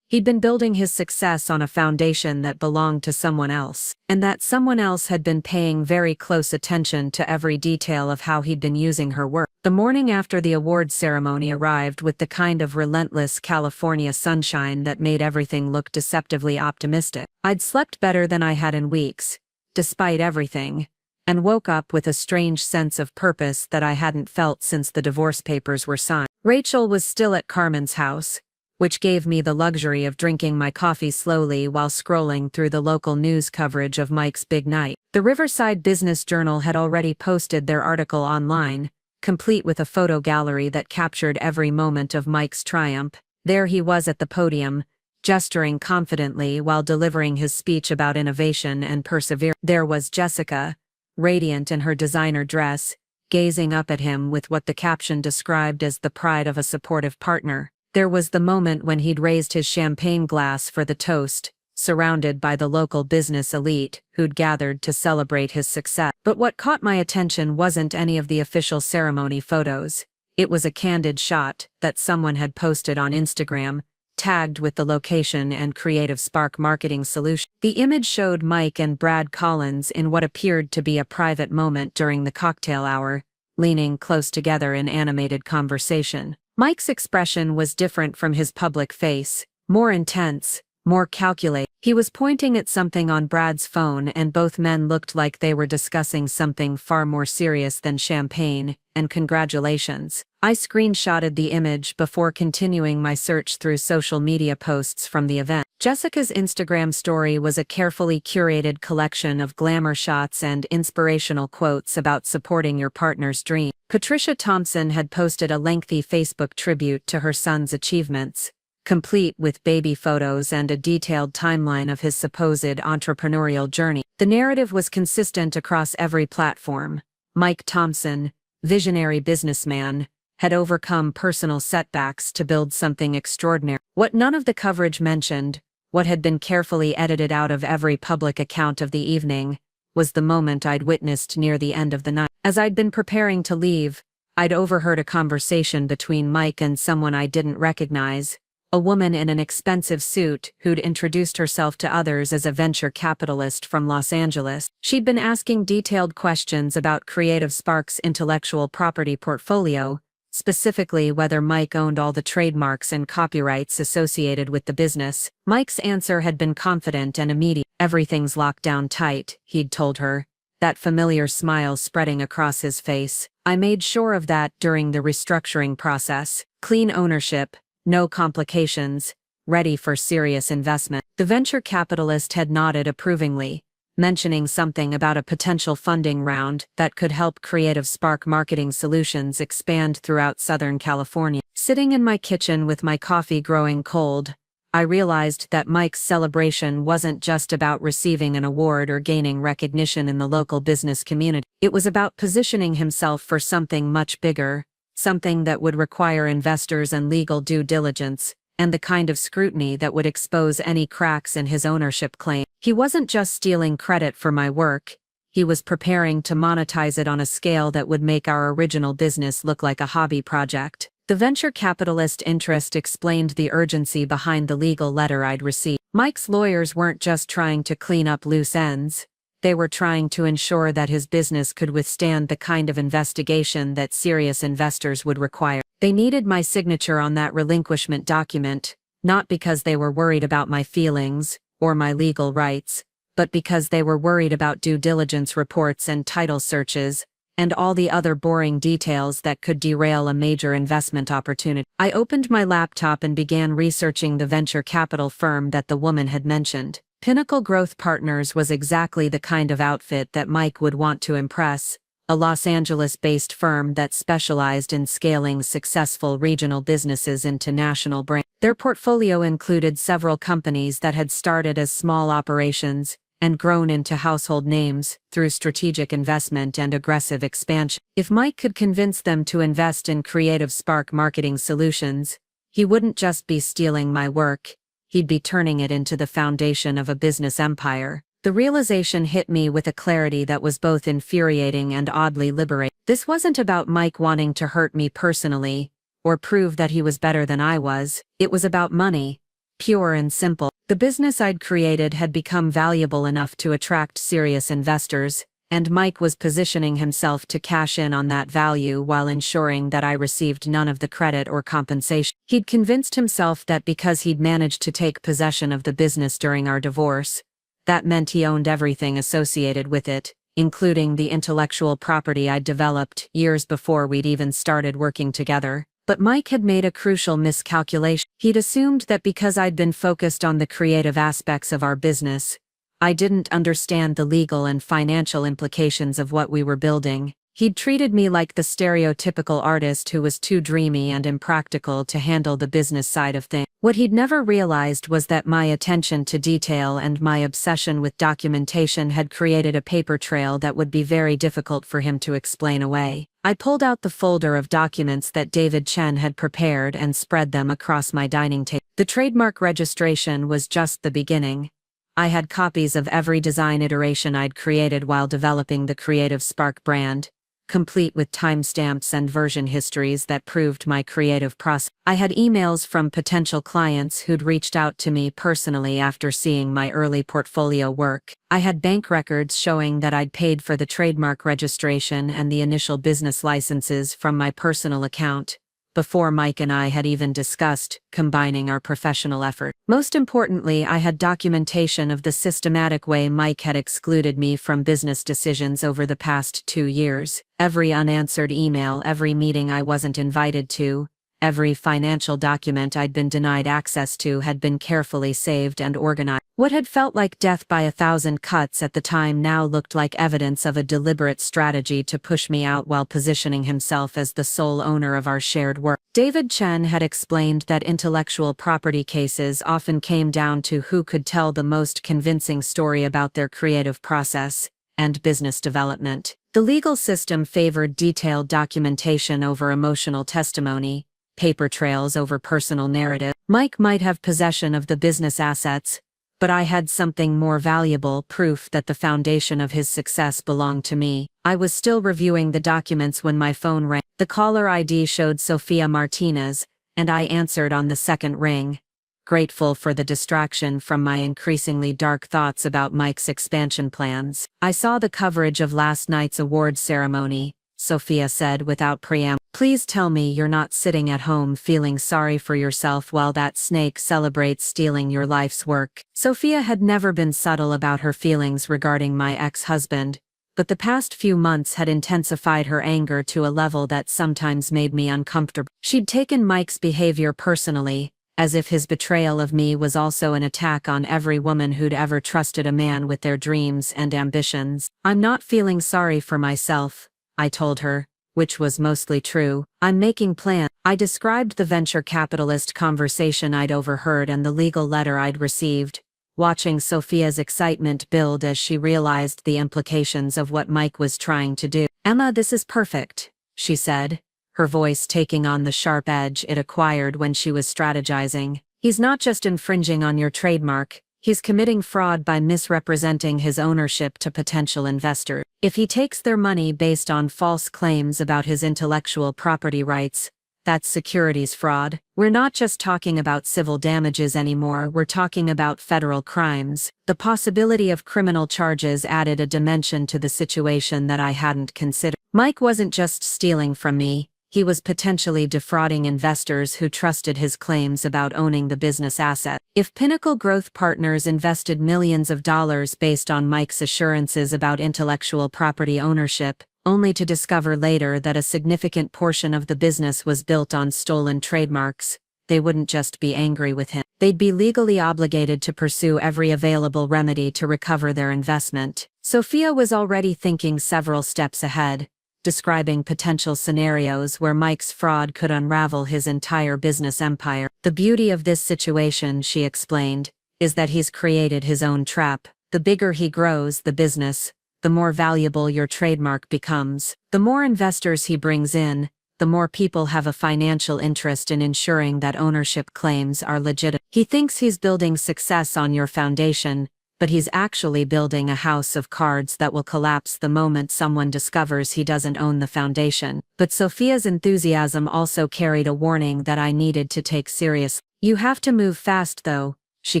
he'd been building his success on a foundation that belonged to someone else, and that someone else had been paying very close attention to every detail of how he'd been using her work. The morning after the awards ceremony arrived with the kind of relentless California sunshine that made everything look deceptively optimistic. I'd slept better than I had in weeks, despite everything, and woke up with a strange sense of purpose that I hadn't felt since the divorce papers were signed. Rachel was still at Carmen's house, which gave me the luxury of drinking my coffee slowly while scrolling through the local news coverage of Mike's big night. The Riverside Business Journal had already posted their article online, complete with a photo gallery that captured every moment of Mike's triumph. There he was at the podium, gesturing confidently while delivering his speech about innovation and perseverance. There was Jessica, radiant in her designer dress, gazing up at him with what the caption described as the pride of a supportive partner. There was the moment when he'd raised his champagne glass for the toast, surrounded by the local business elite who'd gathered to celebrate his success. But what caught my attention wasn't any of the official ceremony photos. It was a candid shot that someone had posted on Instagram, tagged with the location and Creative Spark marketing solution. The image showed Mike and Brad Collins in what appeared to be a private moment during the cocktail hour, leaning close together in animated conversation. Mike's expression was different from his public face, more intense, more calculated. He was pointing at something on Brad's phone and both men looked like they were discussing something far more serious than champagne and congratulations. I screenshotted the image before continuing my search through social media posts from the event. Jessica's Instagram story was a carefully curated collection of glamour shots and inspirational quotes about supporting your partner's dream. Patricia Thompson had posted a lengthy Facebook tribute to her son's achievements, complete with baby photos and a detailed timeline of his supposed entrepreneurial journey. The narrative was consistent across every platform. Mike Thompson, visionary businessman, had overcome personal setbacks to build something extraordinary. What none of the coverage mentioned, what had been carefully edited out of every public account of the evening, was the moment I'd witnessed near the end of the night. As I'd been preparing to leave, I'd overheard a conversation between Mike and someone I didn't recognize, a woman in an expensive suit who'd introduced herself to others as a venture capitalist from Los Angeles. She'd been asking detailed questions about Creative Spark's intellectual property portfolio, specifically whether Mike owned all the trademarks and copyrights associated with the business. Mike's answer had been confident and immediate. "Everything's locked down tight," he'd told her, that familiar smile spreading across his face. "I made sure of that during the restructuring process. Clean ownership, no complications, ready for serious investment." The venture capitalist had nodded approvingly, mentioning something about a potential funding round that could help Creative Spark Marketing Solutions expand throughout Southern California. Sitting in my kitchen with my coffee growing cold, I realized that Mike's celebration wasn't just about receiving an award or gaining recognition in the local business community. It was about positioning himself for something much bigger, something that would require investors and legal due diligence, and the kind of scrutiny that would expose any cracks in his ownership claim. He wasn't just stealing credit for my work, he was preparing to monetize it on a scale that would make our original business look like a hobby project. The venture capitalist interest explained the urgency behind the legal letter I'd received. Mike's lawyers weren't just trying to clean up loose ends. They were trying to ensure that his business could withstand the kind of investigation that serious investors would require. They needed my signature on that relinquishment document, not because they were worried about my feelings or my legal rights, but because they were worried about due diligence reports and title searches, and all the other boring details that could derail a major investment opportunity. I opened my laptop and began researching the venture capital firm that the woman had mentioned. Pinnacle Growth Partners was exactly the kind of outfit that Mike would want to impress, a Los Angeles-based firm that specialized in scaling successful regional businesses into national brands. Their portfolio included several companies that had started as small operations and grown into household names through strategic investment and aggressive expansion. If Mike could convince them to invest in Creative Spark Marketing Solutions, he wouldn't just be stealing my work, he'd be turning it into the foundation of a business empire. The realization hit me with a clarity that was both infuriating and oddly liberating. This wasn't about Mike wanting to hurt me personally, or prove that he was better than I was. It was about money. Pure and simple. The business I'd created had become valuable enough to attract serious investors, and Mike was positioning himself to cash in on that value while ensuring that I received none of the credit or compensation. He'd convinced himself that because he'd managed to take possession of the business during our divorce, that meant he owned everything associated with it, including the intellectual property I'd developed years before we'd even started working together. But Mike had made a crucial miscalculation. He'd assumed that because I'd been focused on the creative aspects of our business, I didn't understand the legal and financial implications of what we were building. He'd treated me like the stereotypical artist who was too dreamy and impractical to handle the business side of things. What he'd never realized was that my attention to detail and my obsession with documentation had created a paper trail that would be very difficult for him to explain away. I pulled out the folder of documents that David Chen had prepared and spread them across my dining table. The trademark registration was just the beginning. I had copies of every design iteration I'd created while developing the Creative Spark brand, complete with timestamps and version histories that proved my creative process. I had emails from potential clients who'd reached out to me personally after seeing my early portfolio work. I had bank records showing that I'd paid for the trademark registration and the initial business licenses from my personal account, before Mike and I had even discussed combining our professional effort. Most importantly, I had documentation of the systematic way Mike had excluded me from business decisions over the past 2 years. Every unanswered email, every meeting I wasn't invited to, every financial document I'd been denied access to had been carefully saved and organized. What had felt like death by 1,000 cuts at the time now looked like evidence of a deliberate strategy to push me out while positioning himself as the sole owner of our shared work. David Chen had explained that intellectual property cases often came down to who could tell the most convincing story about their creative process and business development. The legal system favored detailed documentation over emotional testimony, paper trails over personal narrative. Mike might have possession of the business assets, but I had something more valuable, proof that the foundation of his success belonged to me. I was still reviewing the documents when my phone rang. The caller ID showed Sophia Martinez, and I answered on the second ring, grateful for the distraction from my increasingly dark thoughts about Mike's expansion plans. I saw the coverage of last night's awards ceremony, Sophia said without preamble. Please tell me you're not sitting at home feeling sorry for yourself while that snake celebrates stealing your life's work. Sophia had never been subtle about her feelings regarding my ex-husband, but the past few months had intensified her anger to a level that sometimes made me uncomfortable. She'd taken Mike's behavior personally, as if his betrayal of me was also an attack on every woman who'd ever trusted a man with their dreams and ambitions. I'm not feeling sorry for myself, I told her, which was mostly true. I'm making plans. I described the venture capitalist conversation I'd overheard and the legal letter I'd received, watching Sophia's excitement build as she realized the implications of what Mike was trying to do. Emma, this is perfect, she said, her voice taking on the sharp edge it acquired when she was strategizing. He's not just infringing on your trademark, he's committing fraud by misrepresenting his ownership to potential investors. If he takes their money based on false claims about his intellectual property rights, That's securities fraud. We're not just talking about civil damages anymore, we're talking about federal crimes. The possibility of criminal charges added a dimension to the situation that I hadn't considered. Mike wasn't just stealing from me, he was potentially defrauding investors who trusted his claims about owning the business asset. If Pinnacle Growth Partners invested millions of dollars based on Mike's assurances about intellectual property ownership, only to discover later that a significant portion of the business was built on stolen trademarks, they wouldn't just be angry with him. They'd be legally obligated to pursue every available remedy to recover their investment. Sophia was already thinking several steps ahead, describing potential scenarios where Mike's fraud could unravel his entire business empire. The beauty of this situation, she explained, is that he's created his own trap. The bigger he grows the business, the more valuable your trademark becomes. The more investors he brings in, the more people have a financial interest in ensuring that ownership claims are legitimate. He thinks he's building success on your foundation, but he's actually building a house of cards that will collapse the moment someone discovers he doesn't own the foundation. But Sophia's enthusiasm also carried a warning that I needed to take seriously. You have to move fast though, she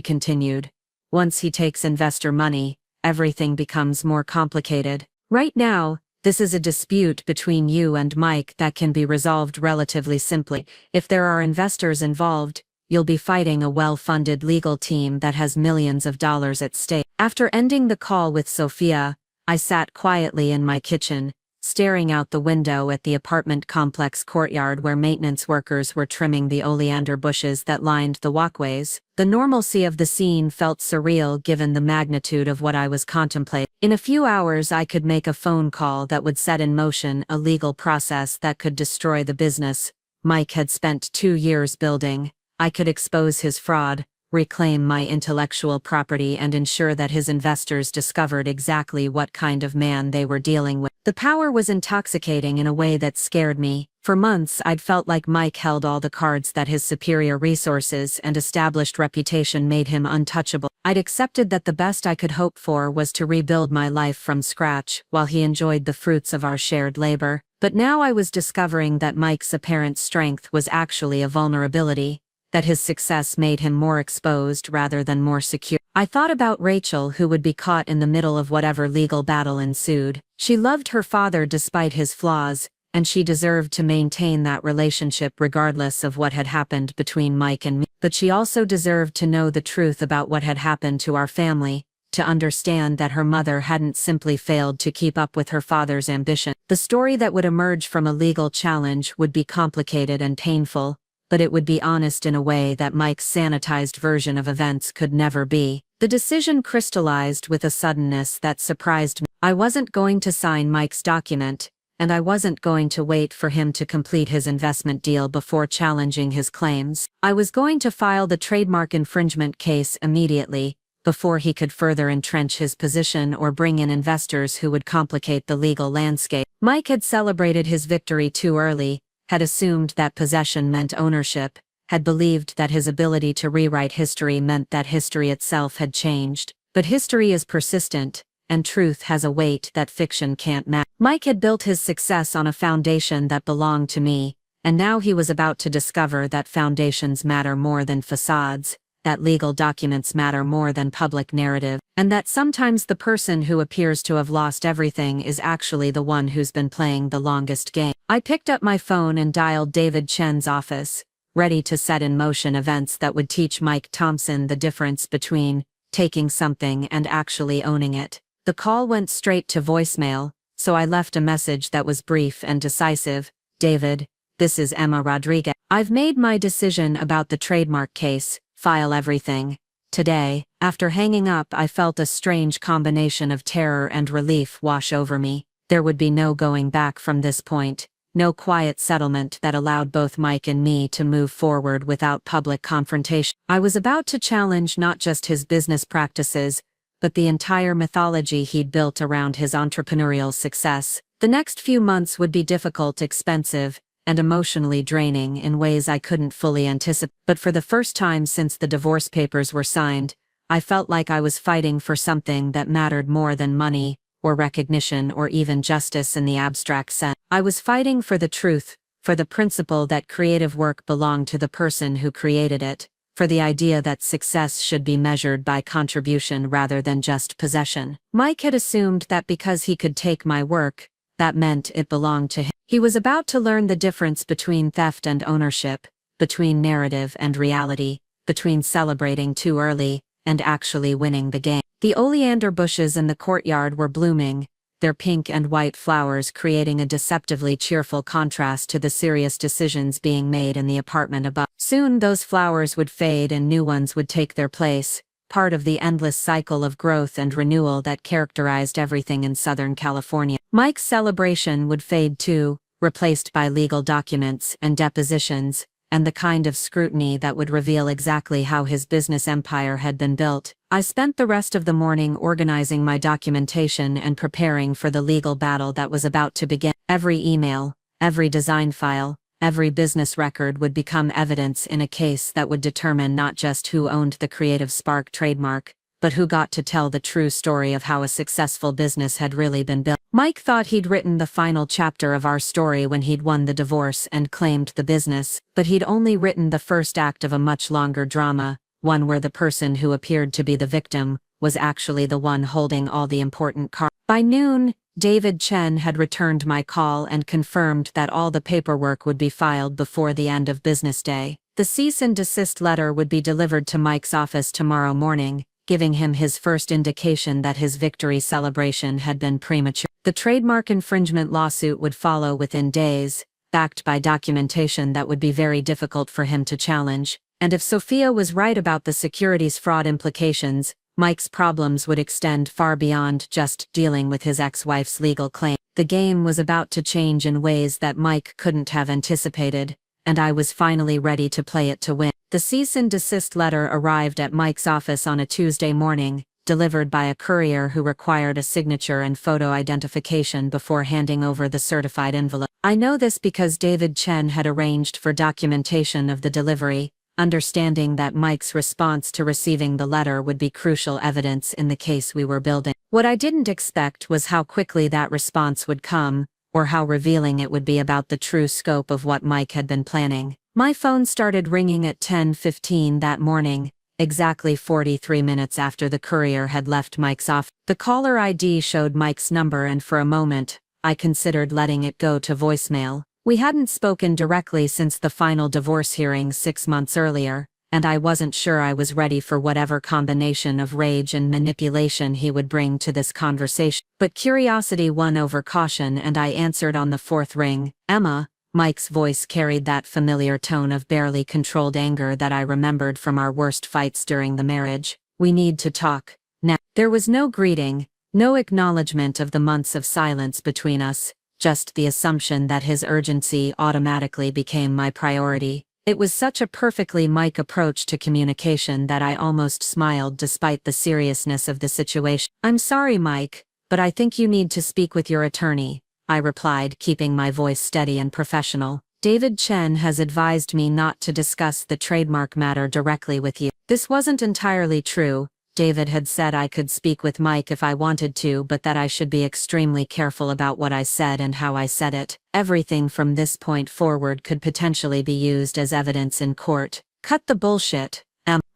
continued. Once he takes investor money, everything becomes more complicated. Right now, this is a dispute between you and Mike that can be resolved relatively simply. If there are investors involved, you'll be fighting a well-funded legal team that has millions of dollars at stake. After ending the call with Sophia, I sat quietly in my kitchen, staring out the window at the apartment complex courtyard where maintenance workers were trimming the oleander bushes that lined the walkways. The normalcy of the scene felt surreal given the magnitude of what I was contemplating. In a few hours I could make a phone call that would set in motion a legal process that could destroy the business Mike had spent 2 years building. I could expose his fraud, reclaim my intellectual property and ensure that his investors discovered exactly what kind of man they were dealing with. The power was intoxicating in a way that scared me. For months I'd felt like Mike held all the cards, that his superior resources and established reputation made him untouchable. I'd accepted that the best I could hope for was to rebuild my life from scratch while he enjoyed the fruits of our shared labor. But now I was discovering that Mike's apparent strength was actually a vulnerability, that his success made him more exposed rather than more secure. I thought about Rachel, who would be caught in the middle of whatever legal battle ensued. She loved her father despite his flaws, and she deserved to maintain that relationship regardless of what had happened between Mike and me. But she also deserved to know the truth about what had happened to our family, to understand that her mother hadn't simply failed to keep up with her father's ambition. The story that would emerge from a legal challenge would be complicated and painful, but it would be honest in a way that Mike's sanitized version of events could never be. The decision crystallized with a suddenness that surprised me. I wasn't going to sign Mike's document, and I wasn't going to wait for him to complete his investment deal before challenging his claims. I was going to file the trademark infringement case immediately, before he could further entrench his position or bring in investors who would complicate the legal landscape. Mike had celebrated his victory too early, had assumed that possession meant ownership, had believed that his ability to rewrite history meant that history itself had changed. But history is persistent, and truth has a weight that fiction can't match. Mike had built his success on a foundation that belonged to me, and now he was about to discover that foundations matter more than facades, that legal documents matter more than public narrative, and that sometimes the person who appears to have lost everything is actually the one who's been playing the longest game. I picked up my phone and dialed David Chen's office, ready to set in motion events that would teach Mike Thompson the difference between taking something and actually owning it. The call went straight to voicemail, so I left a message that was brief and decisive. David, this is Emma Rodriguez. I've made my decision about the trademark case. File everything. Today, after hanging up, I felt a strange combination of terror and relief wash over me. There would be no going back from this point, no quiet settlement that allowed both Mike and me to move forward without public confrontation. I was about to challenge not just his business practices, but the entire mythology he'd built around his entrepreneurial success. The next few months would be difficult, expensive, and emotionally draining in ways I couldn't fully anticipate. But for the first time since the divorce papers were signed, I felt like I was fighting for something that mattered more than money, or recognition, or even justice in the abstract sense. I was fighting for the truth, for the principle that creative work belonged to the person who created it, for the idea that success should be measured by contribution rather than just possession. Mike had assumed that because he could take my work, that meant it belonged to him. He was about to learn the difference between theft and ownership, between narrative and reality, between celebrating too early and actually winning the game. The oleander bushes in the courtyard were blooming, their pink and white flowers creating a deceptively cheerful contrast to the serious decisions being made in the apartment above. Soon those flowers would fade and new ones would take their place, part of the endless cycle of growth and renewal that characterized everything in Southern California. Mike's celebration would fade too, replaced by legal documents and depositions, and the kind of scrutiny that would reveal exactly how his business empire had been built. I spent the rest of the morning organizing my documentation and preparing for the legal battle that was about to begin. Every email, every design file, every business record would become evidence in a case that would determine not just who owned the Creative Spark trademark, but who got to tell the true story of how a successful business had really been built. Mike thought he'd written the final chapter of our story when he'd won the divorce and claimed the business, but he'd only written the first act of a much longer drama, one where the person who appeared to be the victim was actually the one holding all the important cards. By noon, David Chen had returned my call and confirmed that all the paperwork would be filed before the end of business day. The cease and desist letter would be delivered to Mike's office tomorrow morning, giving him his first indication that his victory celebration had been premature. The trademark infringement lawsuit would follow within days, backed by documentation that would be very difficult for him to challenge. And if Sophia was right about the securities fraud implications, Mike's problems would extend far beyond just dealing with his ex-wife's legal claim. The game was about to change in ways that Mike couldn't have anticipated, and I was finally ready to play it to win. The cease and desist letter arrived at Mike's office on a Tuesday morning, delivered by a courier who required a signature and photo identification before handing over the certified envelope. I know this because David Chen had arranged for documentation of the delivery, understanding that Mike's response to receiving the letter would be crucial evidence in the case we were building. What I didn't expect was how quickly that response would come, or how revealing it would be about the true scope of what Mike had been planning. My phone started ringing at 10:15 that morning, exactly 43 minutes after the courier had left Mike's office. The caller ID showed Mike's number, and for a moment, I considered letting it go to voicemail. We hadn't spoken directly since the final divorce hearing 6 months earlier, and I wasn't sure I was ready for whatever combination of rage and manipulation he would bring to this conversation. But curiosity won over caution, and I answered on the fourth ring. "Emma." Mike's voice carried that familiar tone of barely controlled anger that I remembered from our worst fights during the marriage. "We need to talk now." There was no greeting, no acknowledgement of the months of silence between us, just the assumption that his urgency automatically became my priority. It was such a perfectly Mike approach to communication that I almost smiled despite the seriousness of the situation. "I'm sorry, Mike, but I think you need to speak with your attorney," I replied, keeping my voice steady and professional. "David Chen has advised me not to discuss the trademark matter directly with you." This wasn't entirely true. David had said I could speak with Mike if I wanted to, but that I should be extremely careful about what I said and how I said it. Everything from this point forward could potentially be used as evidence in court. "Cut the bullshit."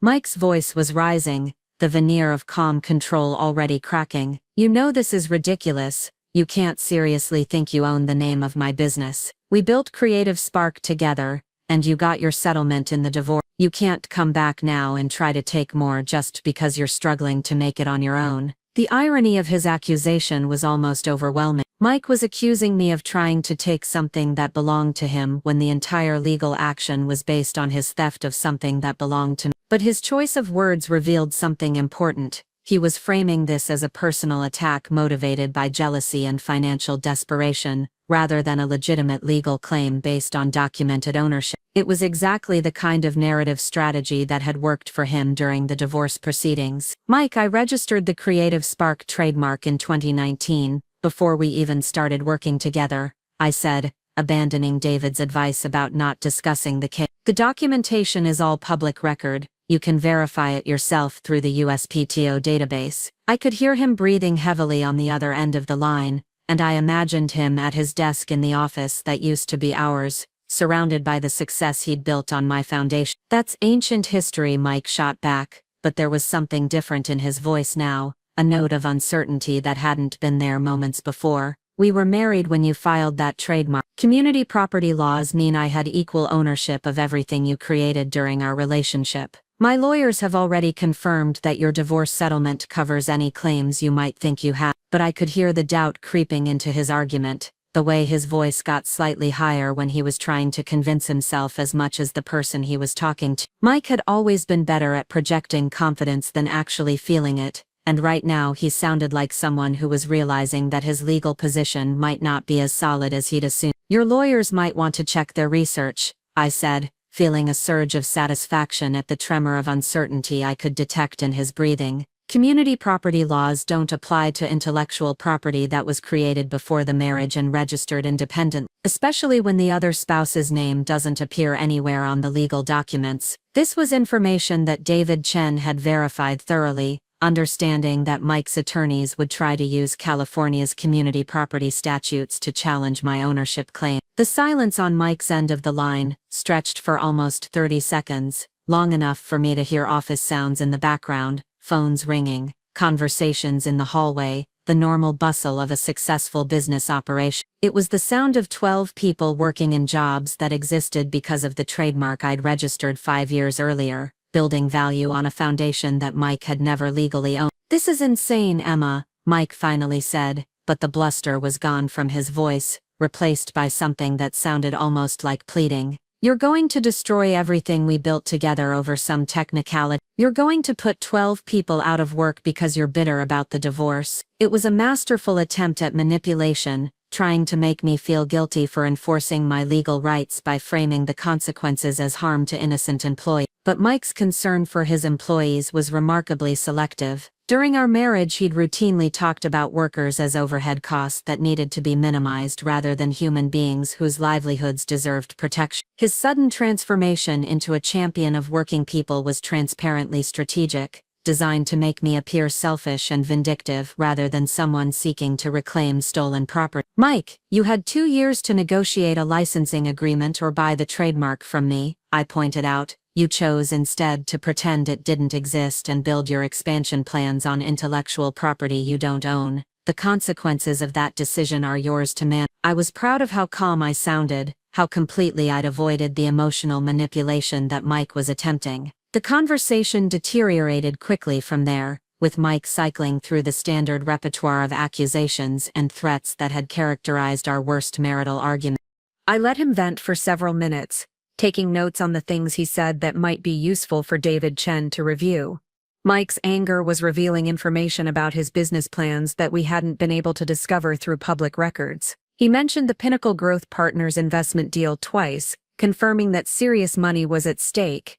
Mike's voice was rising, the veneer of calm control already cracking. "You know this is ridiculous. You can't seriously think you own the name of my business. We built Creative Spark together, and you got your settlement in the divorce. You can't come back now and try to take more just because you're struggling to make it on your own." The irony of his accusation was almost overwhelming. Mike was accusing me of trying to take something that belonged to him when the entire legal action was based on his theft of something that belonged to me. But his choice of words revealed something important. He was framing this as a personal attack motivated by jealousy and financial desperation, rather than a legitimate legal claim based on documented ownership. It was exactly the kind of narrative strategy that had worked for him during the divorce proceedings. "Mike, I registered the Creative Spark trademark in 2019, before we even started working together," I said, abandoning David's advice about not discussing the case. "The documentation is all public record. You can verify it yourself through the USPTO database." I could hear him breathing heavily on the other end of the line, and I imagined him at his desk in the office that used to be ours, surrounded by the success he'd built on my foundation. That's ancient history, Mike shot back, but there was something different in his voice now, a note of uncertainty that hadn't been there moments before. We were married when you filed that trademark. Community property laws mean I had equal ownership of everything you created during our relationship. My lawyers have already confirmed that your divorce settlement covers any claims you might think you have, but I could hear the doubt creeping into his argument, the way his voice got slightly higher when he was trying to convince himself as much as the person he was talking to. Mike had always been better at projecting confidence than actually feeling it, and right now he sounded like someone who was realizing that his legal position might not be as solid as he'd assumed. Your lawyers might want to check their research, I said, feeling a surge of satisfaction at the tremor of uncertainty I could detect in his breathing. Community property laws don't apply to intellectual property that was created before the marriage and registered independently, especially when the other spouse's name doesn't appear anywhere on the legal documents. This was information that David Chen had verified thoroughly, understanding that Mike's attorneys would try to use California's community property statutes to challenge my ownership claim. The silence on Mike's end of the line stretched for almost 30 seconds, long enough for me to hear office sounds in the background, phones ringing, conversations in the hallway, the normal bustle of a successful business operation. It was the sound of 12 people working in jobs that existed because of the trademark I'd registered 5 years earlier, building value on a foundation that Mike had never legally owned. "This is insane, Emma," Mike finally said, but the bluster was gone from his voice, replaced by something that sounded almost like pleading. "You're going to destroy everything we built together over some technicality. You're going to put 12 people out of work because you're bitter about the divorce." It was a masterful attempt at manipulation, trying to make me feel guilty for enforcing my legal rights by framing the consequences as harm to innocent employees. But Mike's concern for his employees was remarkably selective. During our marriage, he'd routinely talked about workers as overhead costs that needed to be minimized rather than human beings whose livelihoods deserved protection. His sudden transformation into a champion of working people was transparently strategic, designed to make me appear selfish and vindictive rather than someone seeking to reclaim stolen property. "Mike, you had 2 years to negotiate a licensing agreement or buy the trademark from me," I pointed out. "You chose instead to pretend it didn't exist and build your expansion plans on intellectual property you don't own. The consequences of that decision are yours to manage." I was proud of how calm I sounded, how completely I'd avoided the emotional manipulation that Mike was attempting. The conversation deteriorated quickly from there, with Mike cycling through the standard repertoire of accusations and threats that had characterized our worst marital argument. I let him vent for several minutes, taking notes on the things he said that might be useful for David Chen to review. Mike's anger was revealing information about his business plans that we hadn't been able to discover through public records. He mentioned the Pinnacle Growth Partners investment deal twice, confirming that serious money was at stake.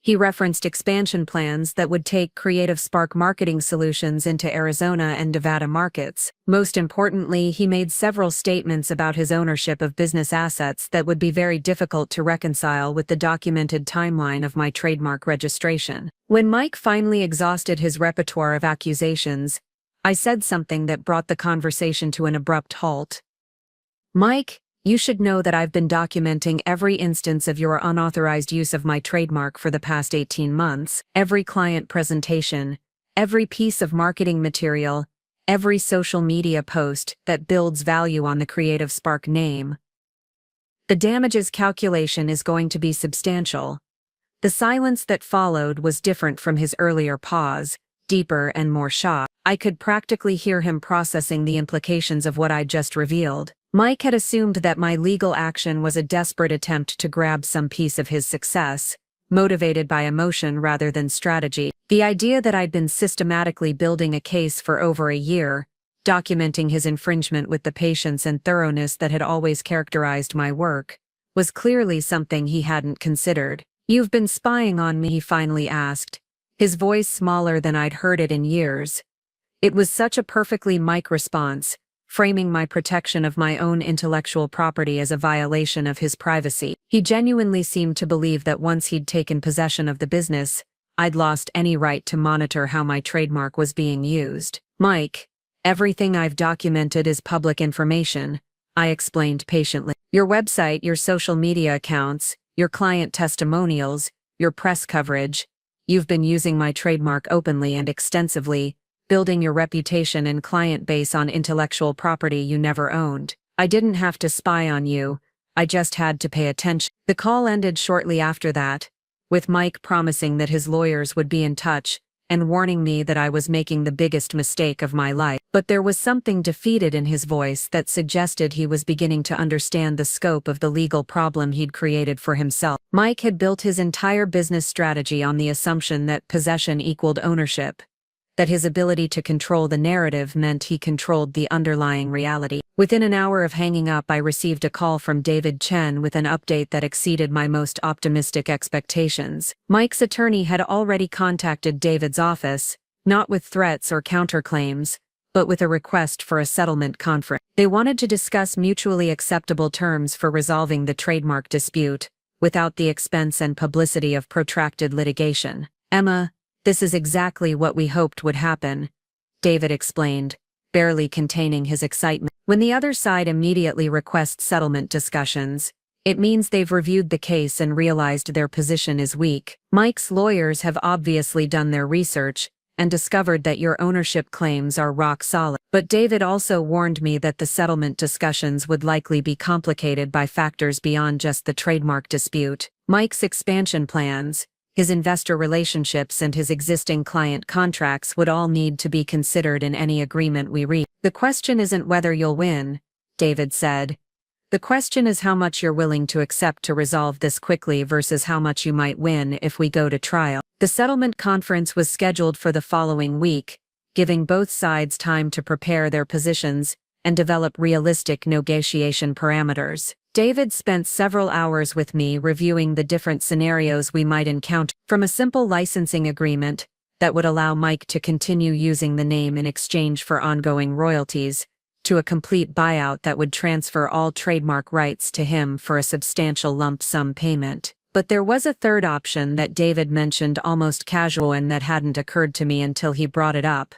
He referenced expansion plans that would take Creative Spark marketing solutions into Arizona and Nevada markets. Most importantly, he made several statements about his ownership of business assets that would be very difficult to reconcile with the documented timeline of my trademark registration. When Mike finally exhausted his repertoire of accusations, I said something that brought the conversation to an abrupt halt. "Mike, you should know that I've been documenting every instance of your unauthorized use of my trademark for the past 18 months, every client presentation, every piece of marketing material, every social media post that builds value on the Creative Spark name. The damages calculation is going to be substantial." The silence that followed was different from his earlier pause, deeper and more shocked. I could practically hear him processing the implications of what I'd just revealed. Mike had assumed that my legal action was a desperate attempt to grab some piece of his success, motivated by emotion rather than strategy. The idea that I'd been systematically building a case for over a year, documenting his infringement with the patience and thoroughness that had always characterized my work, was clearly something he hadn't considered. "You've been spying on me?" he finally asked, his voice smaller than I'd heard it in years. It was such a perfectly Mike response, framing my protection of my own intellectual property as a violation of his privacy. He genuinely seemed to believe that once he'd taken possession of the business, I'd lost any right to monitor how my trademark was being used. "Mike, everything I've documented is public information," I explained patiently. Your website, your social media accounts, your client testimonials, your press coverage. You've been using my trademark openly and extensively, building your reputation and client base on intellectual property you never owned. I didn't have to spy on you. I just had to pay attention. The call ended shortly after that, with Mike promising that his lawyers would be in touch and warning me that I was making the biggest mistake of my life. But there was something defeated in his voice that suggested he was beginning to understand the scope of the legal problem he'd created for himself. Mike had built his entire business strategy on the assumption that possession equaled ownership, that his ability to control the narrative meant he controlled the underlying reality. Within an hour of hanging up, I received a call from David Chen with an update that exceeded my most optimistic expectations. Mike's attorney had already contacted David's office, not with threats or counterclaims, but with a request for a settlement conference. They wanted to discuss mutually acceptable terms for resolving the trademark dispute, without the expense and publicity of protracted litigation. Emma, this is exactly what we hoped would happen, David explained, barely containing his excitement. When the other side immediately requests settlement discussions, it means they've reviewed the case and realized their position is weak. Mike's lawyers have obviously done their research and discovered that your ownership claims are rock solid. But David also warned me that the settlement discussions would likely be complicated by factors beyond just the trademark dispute. Mike's expansion plans, his investor relationships, and his existing client contracts would all need to be considered in any agreement we reach. The question isn't whether you'll win, David said. The question is how much you're willing to accept to resolve this quickly versus how much you might win if we go to trial. The settlement conference was scheduled for the following week, giving both sides time to prepare their positions and develop realistic negotiation parameters. David spent several hours with me reviewing the different scenarios we might encounter, from a simple licensing agreement that would allow Mike to continue using the name in exchange for ongoing royalties, to a complete buyout that would transfer all trademark rights to him for a substantial lump sum payment. But there was a third option that David mentioned almost casual and that hadn't occurred to me until he brought it up.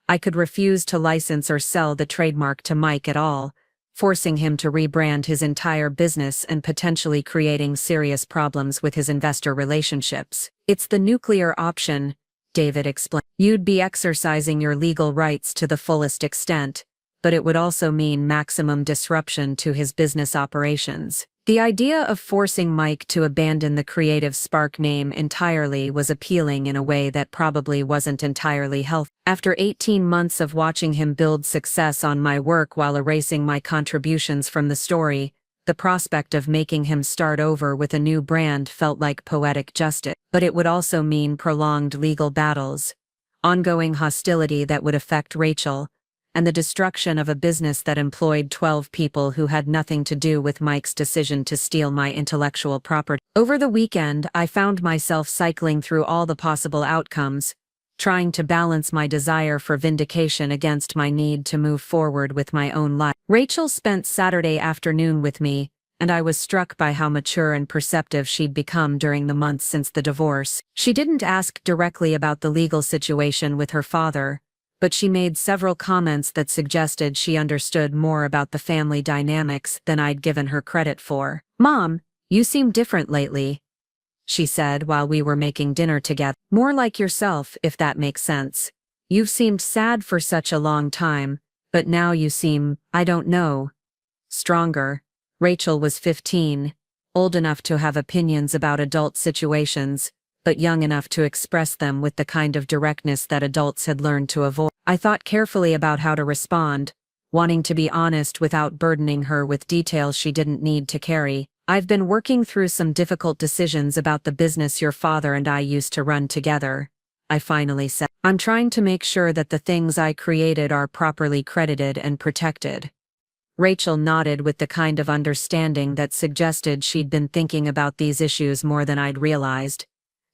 I could refuse to license or sell the trademark to Mike at all, forcing him to rebrand his entire business and potentially creating serious problems with his investor relationships. It's the nuclear option, David explained. You'd be exercising your legal rights to the fullest extent, but it would also mean maximum disruption to his business operations. The idea of forcing Mike to abandon the Creative Spark name entirely was appealing in a way that probably wasn't entirely healthy. After 18 months of watching him build success on my work while erasing my contributions from the story, the prospect of making him start over with a new brand felt like poetic justice. But it would also mean prolonged legal battles, ongoing hostility that would affect Rachel, and the destruction of a business that employed 12 people who had nothing to do with Mike's decision to steal my intellectual property. Over the weekend, I found myself cycling through all the possible outcomes, trying to balance my desire for vindication against my need to move forward with my own life. Rachel spent Saturday afternoon with me, and I was struck by how mature and perceptive she'd become during the months since the divorce. She didn't ask directly about the legal situation with her father, but she made several comments that suggested she understood more about the family dynamics than I'd given her credit for. "Mom, you seem different lately," she said while we were making dinner together. "More like yourself, if that makes sense. You've seemed sad for such a long time, but now you seem, I don't know, stronger." Rachel was 15, old enough to have opinions about adult situations, but young enough to express them with the kind of directness that adults had learned to avoid. I thought carefully about how to respond, wanting to be honest without burdening her with details she didn't need to carry. "I've been working through some difficult decisions about the business your father and I used to run together," I finally said. "I'm trying to make sure that the things I created are properly credited and protected." Rachel nodded with the kind of understanding that suggested she'd been thinking about these issues more than I'd realized.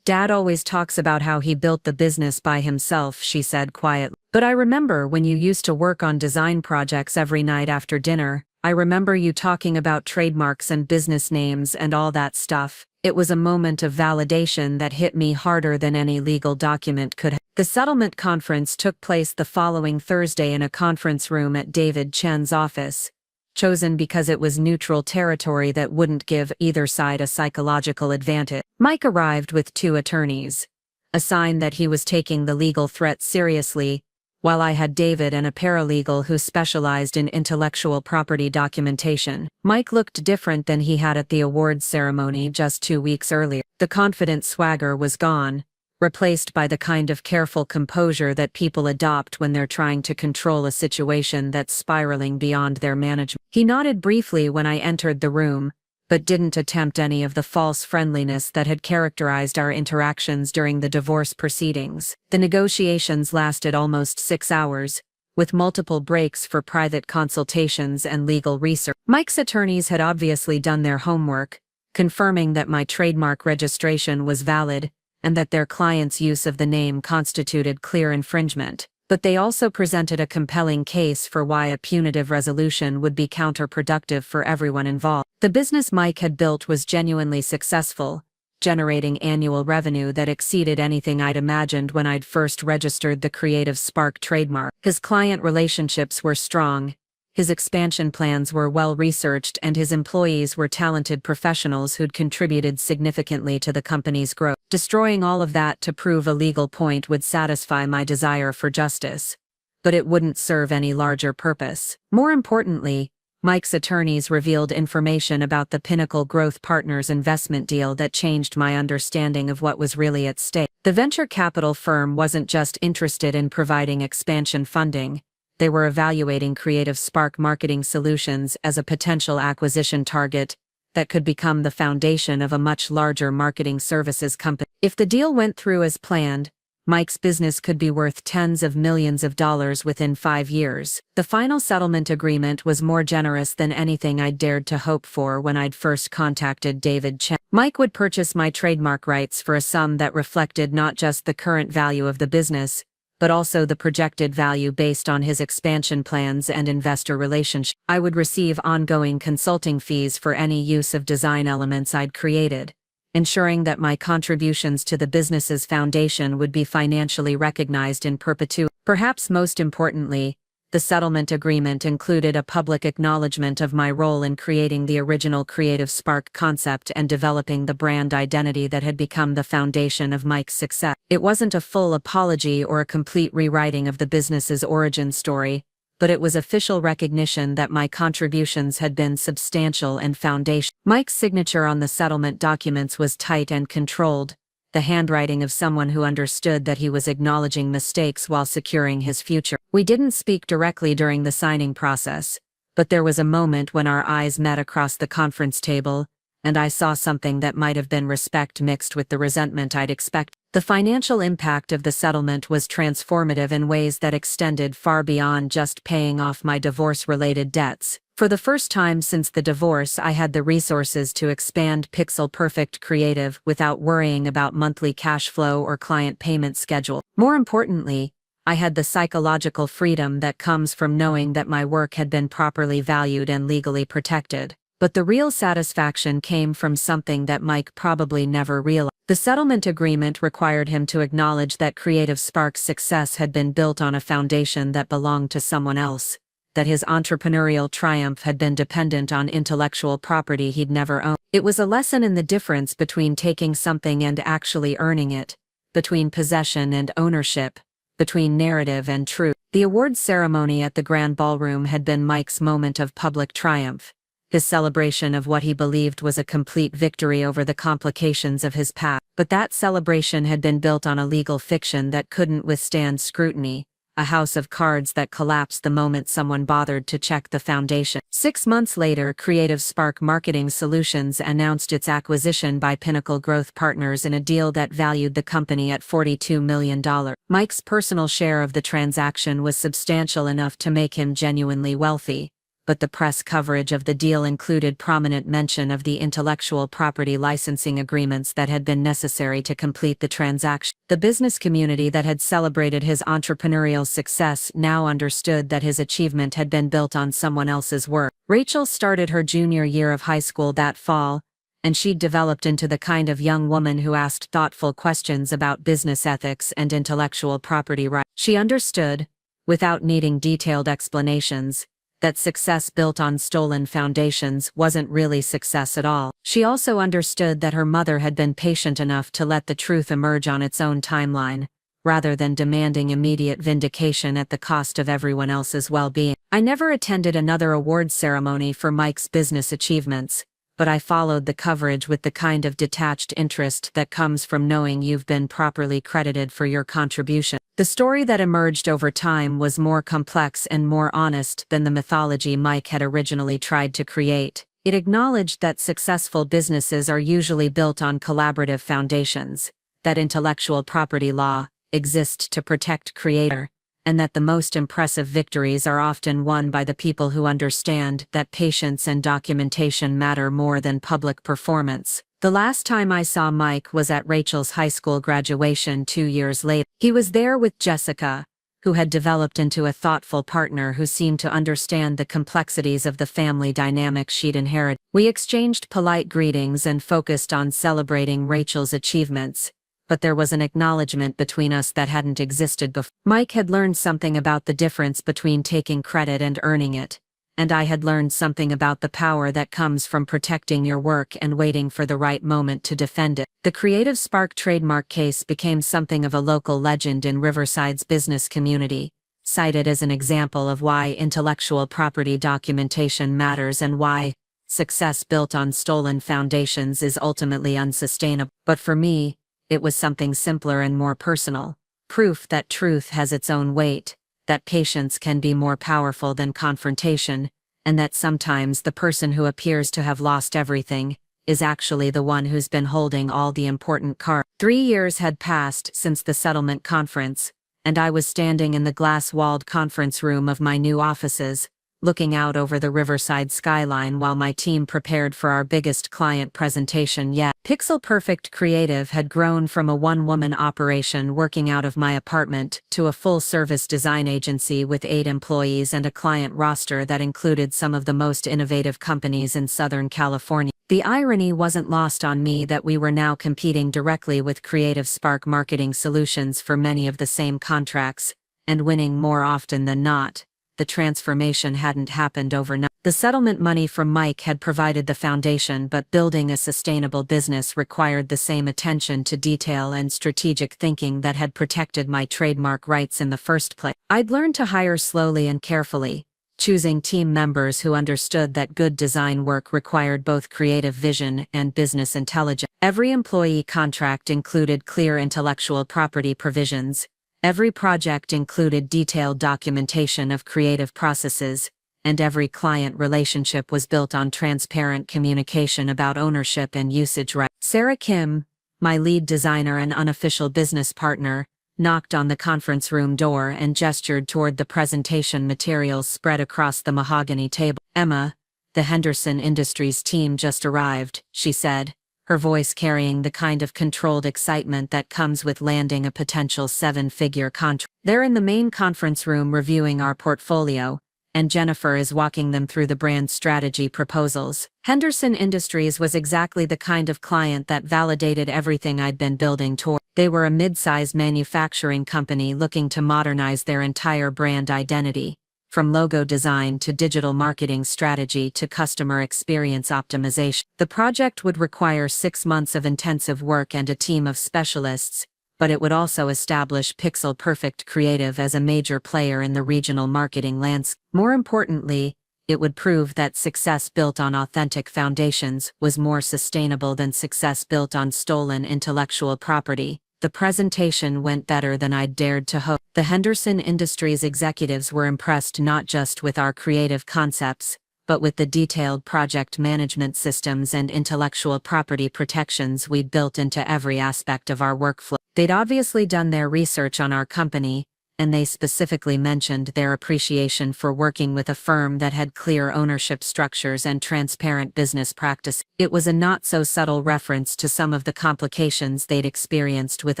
"Dad always talks about how he built the business by himself," she said quietly. "But I remember when you used to work on design projects every night after dinner. I remember you talking about trademarks and business names and all that stuff." It was a moment of validation that hit me harder than any legal document could have. The settlement conference took place the following Thursday in a conference room at David Chen's office, chosen because it was neutral territory that wouldn't give either side a psychological advantage. Mike arrived with 2 attorneys, a sign that he was taking the legal threat seriously, while I had David and a paralegal who specialized in intellectual property documentation. Mike looked different than he had at the awards ceremony just 2 weeks earlier. The confident swagger was gone, replaced by the kind of careful composure that people adopt when they're trying to control a situation that's spiraling beyond their management. He nodded briefly when I entered the room, but didn't attempt any of the false friendliness that had characterized our interactions during the divorce proceedings. The negotiations lasted almost 6 hours, with multiple breaks for private consultations and legal research. Mike's attorneys had obviously done their homework, confirming that my trademark registration was valid and that their client's use of the name constituted clear infringement. But they also presented a compelling case for why a punitive resolution would be counterproductive for everyone involved. The business Mike had built was genuinely successful, generating annual revenue that exceeded anything I'd imagined when I'd first registered the Creative Spark trademark. His client relationships were strong, his expansion plans were well-researched, and his employees were talented professionals who'd contributed significantly to the company's growth. Destroying all of that to prove a legal point would satisfy my desire for justice, but it wouldn't serve any larger purpose. More importantly, Mike's attorneys revealed information about the Pinnacle Growth Partners investment deal that changed my understanding of what was really at stake. The venture capital firm wasn't just interested in providing expansion funding. They were evaluating Creative Spark Marketing Solutions as a potential acquisition target that could become the foundation of a much larger marketing services company. If the deal went through as planned, Mike's business could be worth tens of millions of dollars within 5 years. The final settlement agreement was more generous than anything I'd dared to hope for when I'd first contacted David Chen. Mike would purchase my trademark rights for a sum that reflected not just the current value of the business, but also the projected value based on his expansion plans and investor relationships. I would receive ongoing consulting fees for any use of design elements I'd created, ensuring that my contributions to the business's foundation would be financially recognized in perpetuity. Perhaps most importantly, the settlement agreement included a public acknowledgement of my role in creating the original Creative Spark concept and developing the brand identity that had become the foundation of Mike's success. It wasn't a full apology or a complete rewriting of the business's origin story, but it was official recognition that my contributions had been substantial and foundational. Mike's signature on the settlement documents was tight and controlled, the handwriting of someone who understood that he was acknowledging mistakes while securing his future. We didn't speak directly during the signing process, but there was a moment when our eyes met across the conference table, and I saw something that might have been respect mixed with the resentment I'd expected. The financial impact of the settlement was transformative in ways that extended far beyond just paying off my divorce-related debts. For the first time since the divorce, I had the resources to expand Pixel Perfect Creative without worrying about monthly cash flow or client payment schedule. More importantly, I had the psychological freedom that comes from knowing that my work had been properly valued and legally protected. But the real satisfaction came from something that Mike probably never realized. The settlement agreement required him to acknowledge that Creative Spark's success had been built on a foundation that belonged to someone else, that his entrepreneurial triumph had been dependent on intellectual property he'd never owned. It was a lesson in the difference between taking something and actually earning it, between possession and ownership, between narrative and truth. The awards ceremony at the Grand Ballroom had been Mike's moment of public triumph, his celebration of what he believed was a complete victory over the complications of his past. But that celebration had been built on a legal fiction that couldn't withstand scrutiny, a house of cards that collapsed the moment someone bothered to check the foundation. 6 months later, Creative Spark Marketing Solutions announced its acquisition by Pinnacle Growth Partners in a deal that valued the company at $42 million. Mike's personal share of the transaction was substantial enough to make him genuinely wealthy, but the press coverage of the deal included prominent mention of the intellectual property licensing agreements that had been necessary to complete the transaction. The business community that had celebrated his entrepreneurial success now understood that his achievement had been built on someone else's work. Rachel started her junior year of high school that fall, and she'd developed into the kind of young woman who asked thoughtful questions about business ethics and intellectual property rights. She understood, without needing detailed explanations, that success built on stolen foundations wasn't really success at all. She also understood that her mother had been patient enough to let the truth emerge on its own timeline, rather than demanding immediate vindication at the cost of everyone else's well-being. I never attended another awards ceremony for Mike's business achievements, but I followed the coverage with the kind of detached interest that comes from knowing you've been properly credited for your contribution. The story that emerged over time was more complex and more honest than the mythology Mike had originally tried to create. It acknowledged that successful businesses are usually built on collaborative foundations, that intellectual property law exists to protect creator, and that the most impressive victories are often won by the people who understand that patience and documentation matter more than public performance. The last time I saw Mike was at Rachel's high school graduation 2 years later. He was there with Jessica, who had developed into a thoughtful partner who seemed to understand the complexities of the family dynamic she'd inherited. We exchanged polite greetings and focused on celebrating Rachel's achievements, but there was an acknowledgement between us that hadn't existed before. Mike had learned something about the difference between taking credit and earning it, and I had learned something about the power that comes from protecting your work and waiting for the right moment to defend it. The Creative Spark trademark case became something of a local legend in Riverside's business community, cited as an example of why intellectual property documentation matters and why success built on stolen foundations is ultimately unsustainable. But for me, it was something simpler and more personal. Proof that truth has its own weight, that patience can be more powerful than confrontation, and that sometimes the person who appears to have lost everything is actually the one who's been holding all the important cards. 3 years had passed since the settlement conference, and I was standing in the glass-walled conference room of my new offices, looking out over the Riverside skyline while my team prepared for our biggest client presentation yet. Pixel Perfect Creative had grown from a one-woman operation working out of my apartment to a full-service design agency with 8 employees and a client roster that included some of the most innovative companies in Southern California. The irony wasn't lost on me that we were now competing directly with Creative Spark Marketing Solutions for many of the same contracts, and winning more often than not. The transformation hadn't happened overnight. The settlement money from Mike had provided the foundation, but building a sustainable business required the same attention to detail and strategic thinking that had protected my trademark rights in the first place. I'd learned to hire slowly and carefully, choosing team members who understood that good design work required both creative vision and business intelligence. Every employee contract included clear intellectual property provisions. Every project included detailed documentation of creative processes, and every client relationship was built on transparent communication about ownership and usage rights. Sarah Kim, my lead designer and unofficial business partner, knocked on the conference room door and gestured toward the presentation materials spread across the mahogany table. "Emma, the Henderson Industries team just arrived," she said, her voice carrying the kind of controlled excitement that comes with landing a potential 7-figure contract. "They're in the main conference room reviewing our portfolio, and Jennifer is walking them through the brand strategy proposals." Henderson Industries was exactly the kind of client that validated everything I'd been building toward. They were a mid-sized manufacturing company looking to modernize their entire brand identity, from logo design to digital marketing strategy to customer experience optimization. The project would require 6 months of intensive work and a team of specialists, but it would also establish Pixel Perfect Creative as a major player in the regional marketing landscape. More importantly, it would prove that success built on authentic foundations was more sustainable than success built on stolen intellectual property. The presentation went better than I'd dared to hope. The Henderson Industries executives were impressed not just with our creative concepts, but with the detailed project management systems and intellectual property protections we'd built into every aspect of our workflow. They'd obviously done their research on our company, and they specifically mentioned their appreciation for working with a firm that had clear ownership structures and transparent business practice. It was a not-so-subtle reference to some of the complications they'd experienced with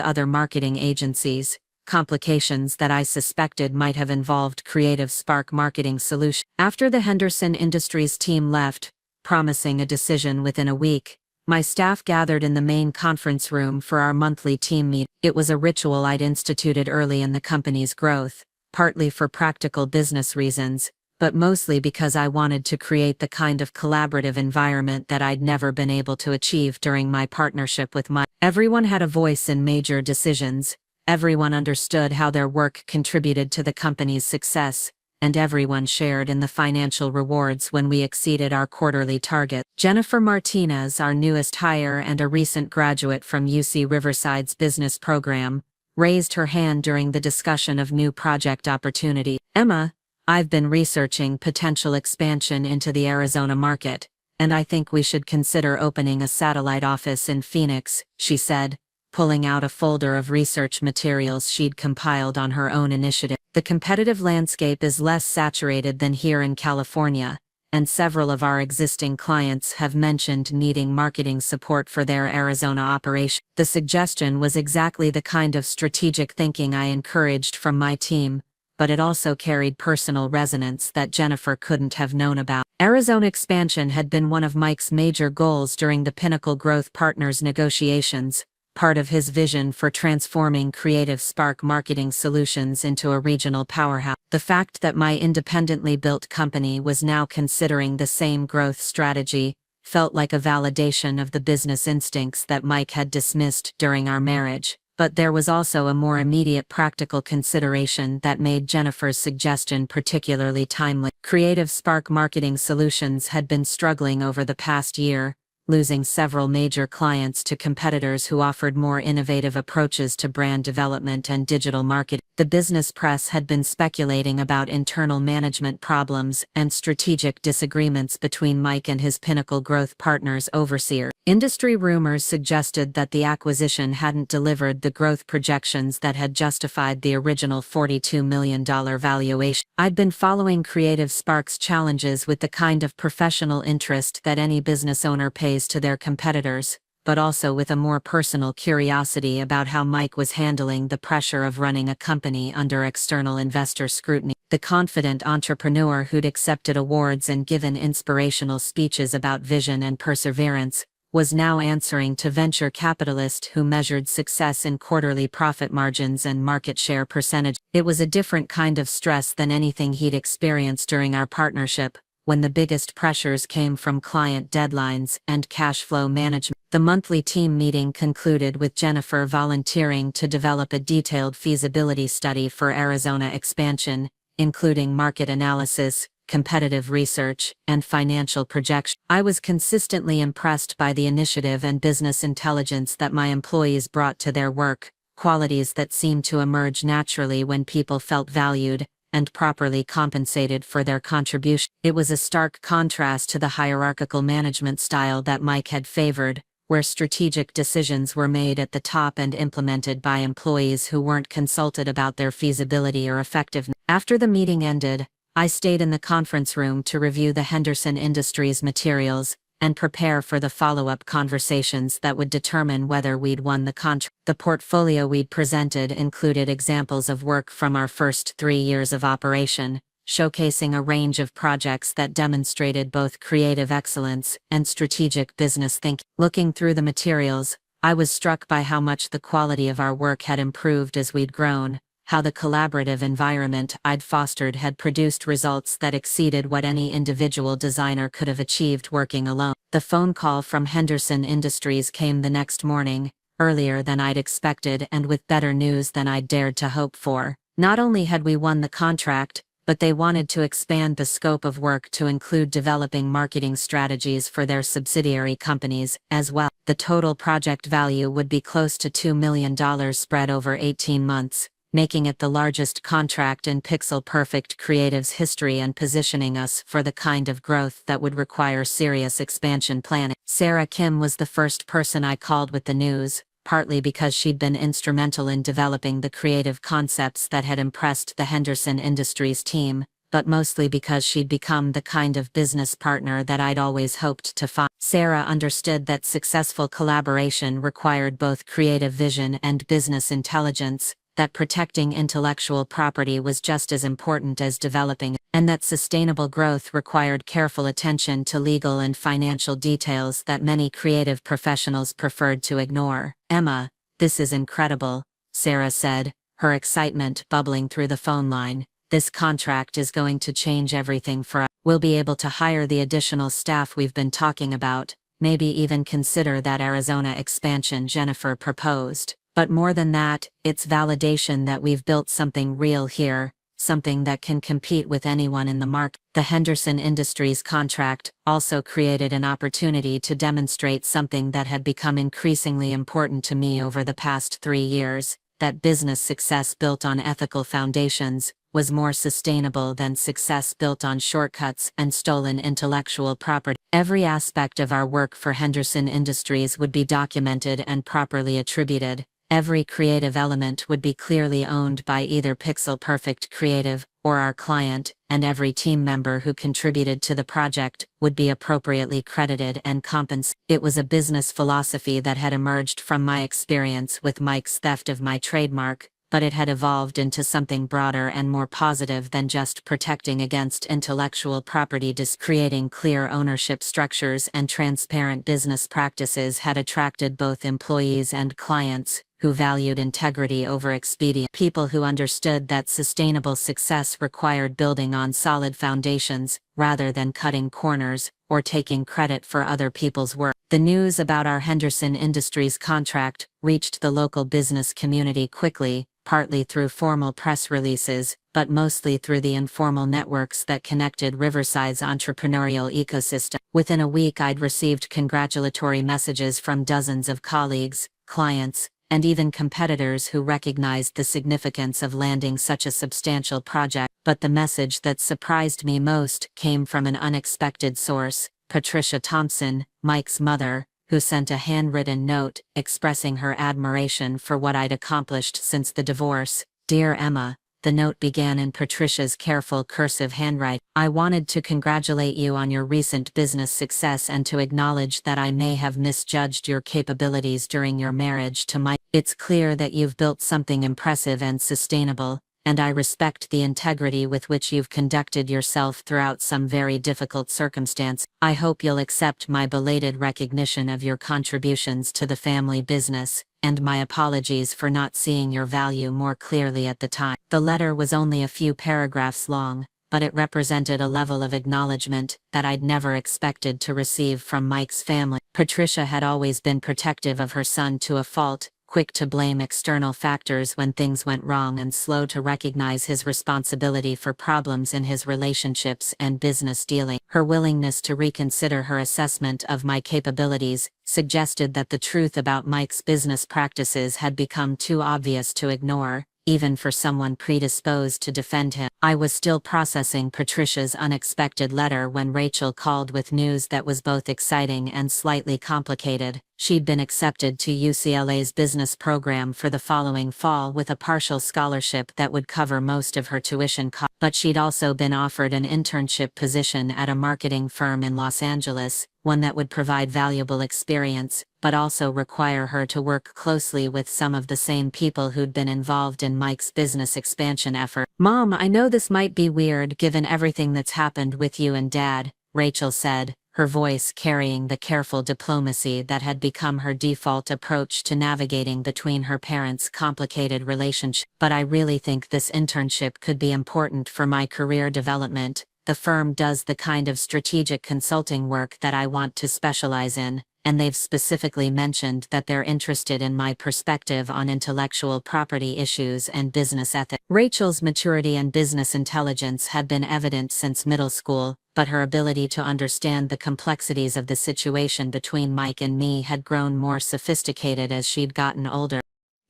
other marketing agencies, complications that I suspected might have involved Creative Spark Marketing Solutions. After the Henderson Industries team left, promising a decision within a week, my staff gathered in the main conference room for our monthly team meeting. It was a ritual I'd instituted early in the company's growth, partly for practical business reasons, but mostly because I wanted to create the kind of collaborative environment that I'd never been able to achieve during my partnership with Mike. Everyone had a voice in major decisions, everyone understood how their work contributed to the company's success, and everyone shared in the financial rewards when we exceeded our quarterly target. Jennifer Martinez, our newest hire and a recent graduate from UC Riverside's business program, raised her hand during the discussion of new project opportunity. Emma, I've been researching potential expansion into the Arizona market, and I think we should consider opening a satellite office in Phoenix, she said, pulling out a folder of research materials she'd compiled on her own initiative. The competitive landscape is less saturated than here in California, and several of our existing clients have mentioned needing marketing support for their Arizona operation. The suggestion was exactly the kind of strategic thinking I encouraged from my team, but it also carried personal resonance that Jennifer couldn't have known about. Arizona expansion had been one of Mike's major goals during the Pinnacle Growth Partners negotiations, part of his vision for transforming Creative Spark Marketing Solutions into a regional powerhouse. The fact that my independently built company was now considering the same growth strategy felt like a validation of the business instincts that Mike had dismissed during our marriage. But there was also a more immediate practical consideration that made Jennifer's suggestion particularly timely. Creative Spark Marketing Solutions had been struggling over the past year, losing several major clients to competitors who offered more innovative approaches to brand development and digital marketing. The business press had been speculating about internal management problems and strategic disagreements between Mike and his Pinnacle Growth Partners overseer. Industry rumors suggested that the acquisition hadn't delivered the growth projections that had justified the original $42 million valuation. I'd been following Creative Spark's challenges with the kind of professional interest that any business owner pays to their competitors, but also with a more personal curiosity about how Mike was handling the pressure of running a company under external investor scrutiny. The confident entrepreneur who'd accepted awards and given inspirational speeches about vision and perseverance was now answering to venture capitalists who measured success in quarterly profit margins and market share percentage. It was a different kind of stress than anything he'd experienced during our partnership, when the biggest pressures came from client deadlines and cash flow management. The monthly team meeting concluded with Jennifer volunteering to develop a detailed feasibility study for Arizona expansion, including market analysis, competitive research, and financial projections. I was consistently impressed by the initiative and business intelligence that my employees brought to their work, qualities that seemed to emerge naturally when people felt valued and properly compensated for their contribution. It was a stark contrast to the hierarchical management style that Mike had favored, where strategic decisions were made at the top and implemented by employees who weren't consulted about their feasibility or effectiveness. After the meeting ended, I stayed in the conference room to review the Henderson Industries materials and prepare for the follow-up conversations that would determine whether we'd won the contract. The portfolio we'd presented included examples of work from our first 3 years of operation, showcasing a range of projects that demonstrated both creative excellence and strategic business thinking. Looking through the materials, I was struck by how much the quality of our work had improved as we'd grown, how the collaborative environment I'd fostered had produced results that exceeded what any individual designer could have achieved working alone. The phone call from Henderson Industries came the next morning, earlier than I'd expected and with better news than I'd dared to hope for. Not only had we won the contract, but they wanted to expand the scope of work to include developing marketing strategies for their subsidiary companies as well. The total project value would be close to $2 million spread over 18 months. Making it the largest contract in Pixel Perfect Creative's history and positioning us for the kind of growth that would require serious expansion planning. Sarah Kim was the first person I called with the news, partly because she'd been instrumental in developing the creative concepts that had impressed the Henderson Industries team, but mostly because she'd become the kind of business partner that I'd always hoped to find. Sarah understood that successful collaboration required both creative vision and business intelligence, that protecting intellectual property was just as important as developing, and that sustainable growth required careful attention to legal and financial details that many creative professionals preferred to ignore. "Emma, this is incredible," Sarah said, her excitement bubbling through the phone line. This contract is going to change everything for us. We'll be able to hire the additional staff we've been talking about, maybe even consider that Arizona expansion Jennifer proposed. But more than that, it's validation that we've built something real here, something that can compete with anyone in the market. The Henderson Industries contract also created an opportunity to demonstrate something that had become increasingly important to me over the past 3 years, that business success built on ethical foundations was more sustainable than success built on shortcuts and stolen intellectual property. Every aspect of our work for Henderson Industries would be documented and properly attributed. Every creative element would be clearly owned by either Pixel Perfect Creative or our client, and every team member who contributed to the project would be appropriately credited and compensated. It was a business philosophy that had emerged from my experience with Mike's theft of my trademark, but it had evolved into something broader and more positive than just protecting against intellectual property. Creating clear ownership structures and transparent business practices had attracted both employees and clients, who valued integrity over expedience. People who understood that sustainable success required building on solid foundations, rather than cutting corners, or taking credit for other people's work. The news about our Henderson Industries contract reached the local business community quickly, partly through formal press releases, but mostly through the informal networks that connected Riverside's entrepreneurial ecosystem. Within a week, I'd received congratulatory messages from dozens of colleagues, clients, and even competitors who recognized the significance of landing such a substantial project. But the message that surprised me most came from an unexpected source, Patricia Thompson, Mike's mother, who sent a handwritten note expressing her admiration for what I'd accomplished since the divorce. "Dear Emma," the note began in Patricia's careful cursive handwriting. "I wanted to congratulate you on your recent business success and to acknowledge that I may have misjudged your capabilities during your marriage to Mike. It's clear that you've built something impressive and sustainable, and I respect the integrity with which you've conducted yourself throughout some very difficult circumstance. I hope you'll accept my belated recognition of your contributions to the family business, and my apologies for not seeing your value more clearly at the time." The letter was only a few paragraphs long, but it represented a level of acknowledgement that I'd never expected to receive from Mike's family. Patricia had always been protective of her son to a fault, quick to blame external factors when things went wrong and slow to recognize his responsibility for problems in his relationships and business dealing. Her willingness to reconsider her assessment of my capabilities suggested that the truth about Mike's business practices had become too obvious to ignore, even for someone predisposed to defend him. I was still processing Patricia's unexpected letter when Rachel called with news that was both exciting and slightly complicated. She'd been accepted to UCLA's business program for the following fall with a partial scholarship that would cover most of her tuition costs. But she'd also been offered an internship position at a marketing firm in Los Angeles, one that would provide valuable experience, but also require her to work closely with some of the same people who'd been involved in Mike's business expansion effort. "Mom, I know this might be weird given everything that's happened with you and Dad," Rachel said, her voice carrying the careful diplomacy that had become her default approach to navigating between her parents' complicated relationship. "But I really think this internship could be important for my career development. The firm does the kind of strategic consulting work that I want to specialize in, and they've specifically mentioned that they're interested in my perspective on intellectual property issues and business ethics." Rachel's maturity and business intelligence had been evident since middle school, but her ability to understand the complexities of the situation between Mike and me had grown more sophisticated as she'd gotten older.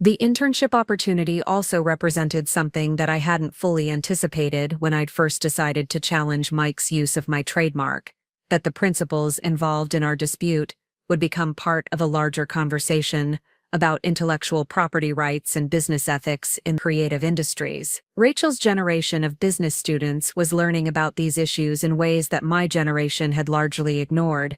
The internship opportunity also represented something that I hadn't fully anticipated when I'd first decided to challenge Mike's use of my trademark, that the principles involved in our dispute would become part of a larger conversation about intellectual property rights and business ethics in creative industries. Rachel's generation of business students was learning about these issues in ways that my generation had largely ignored.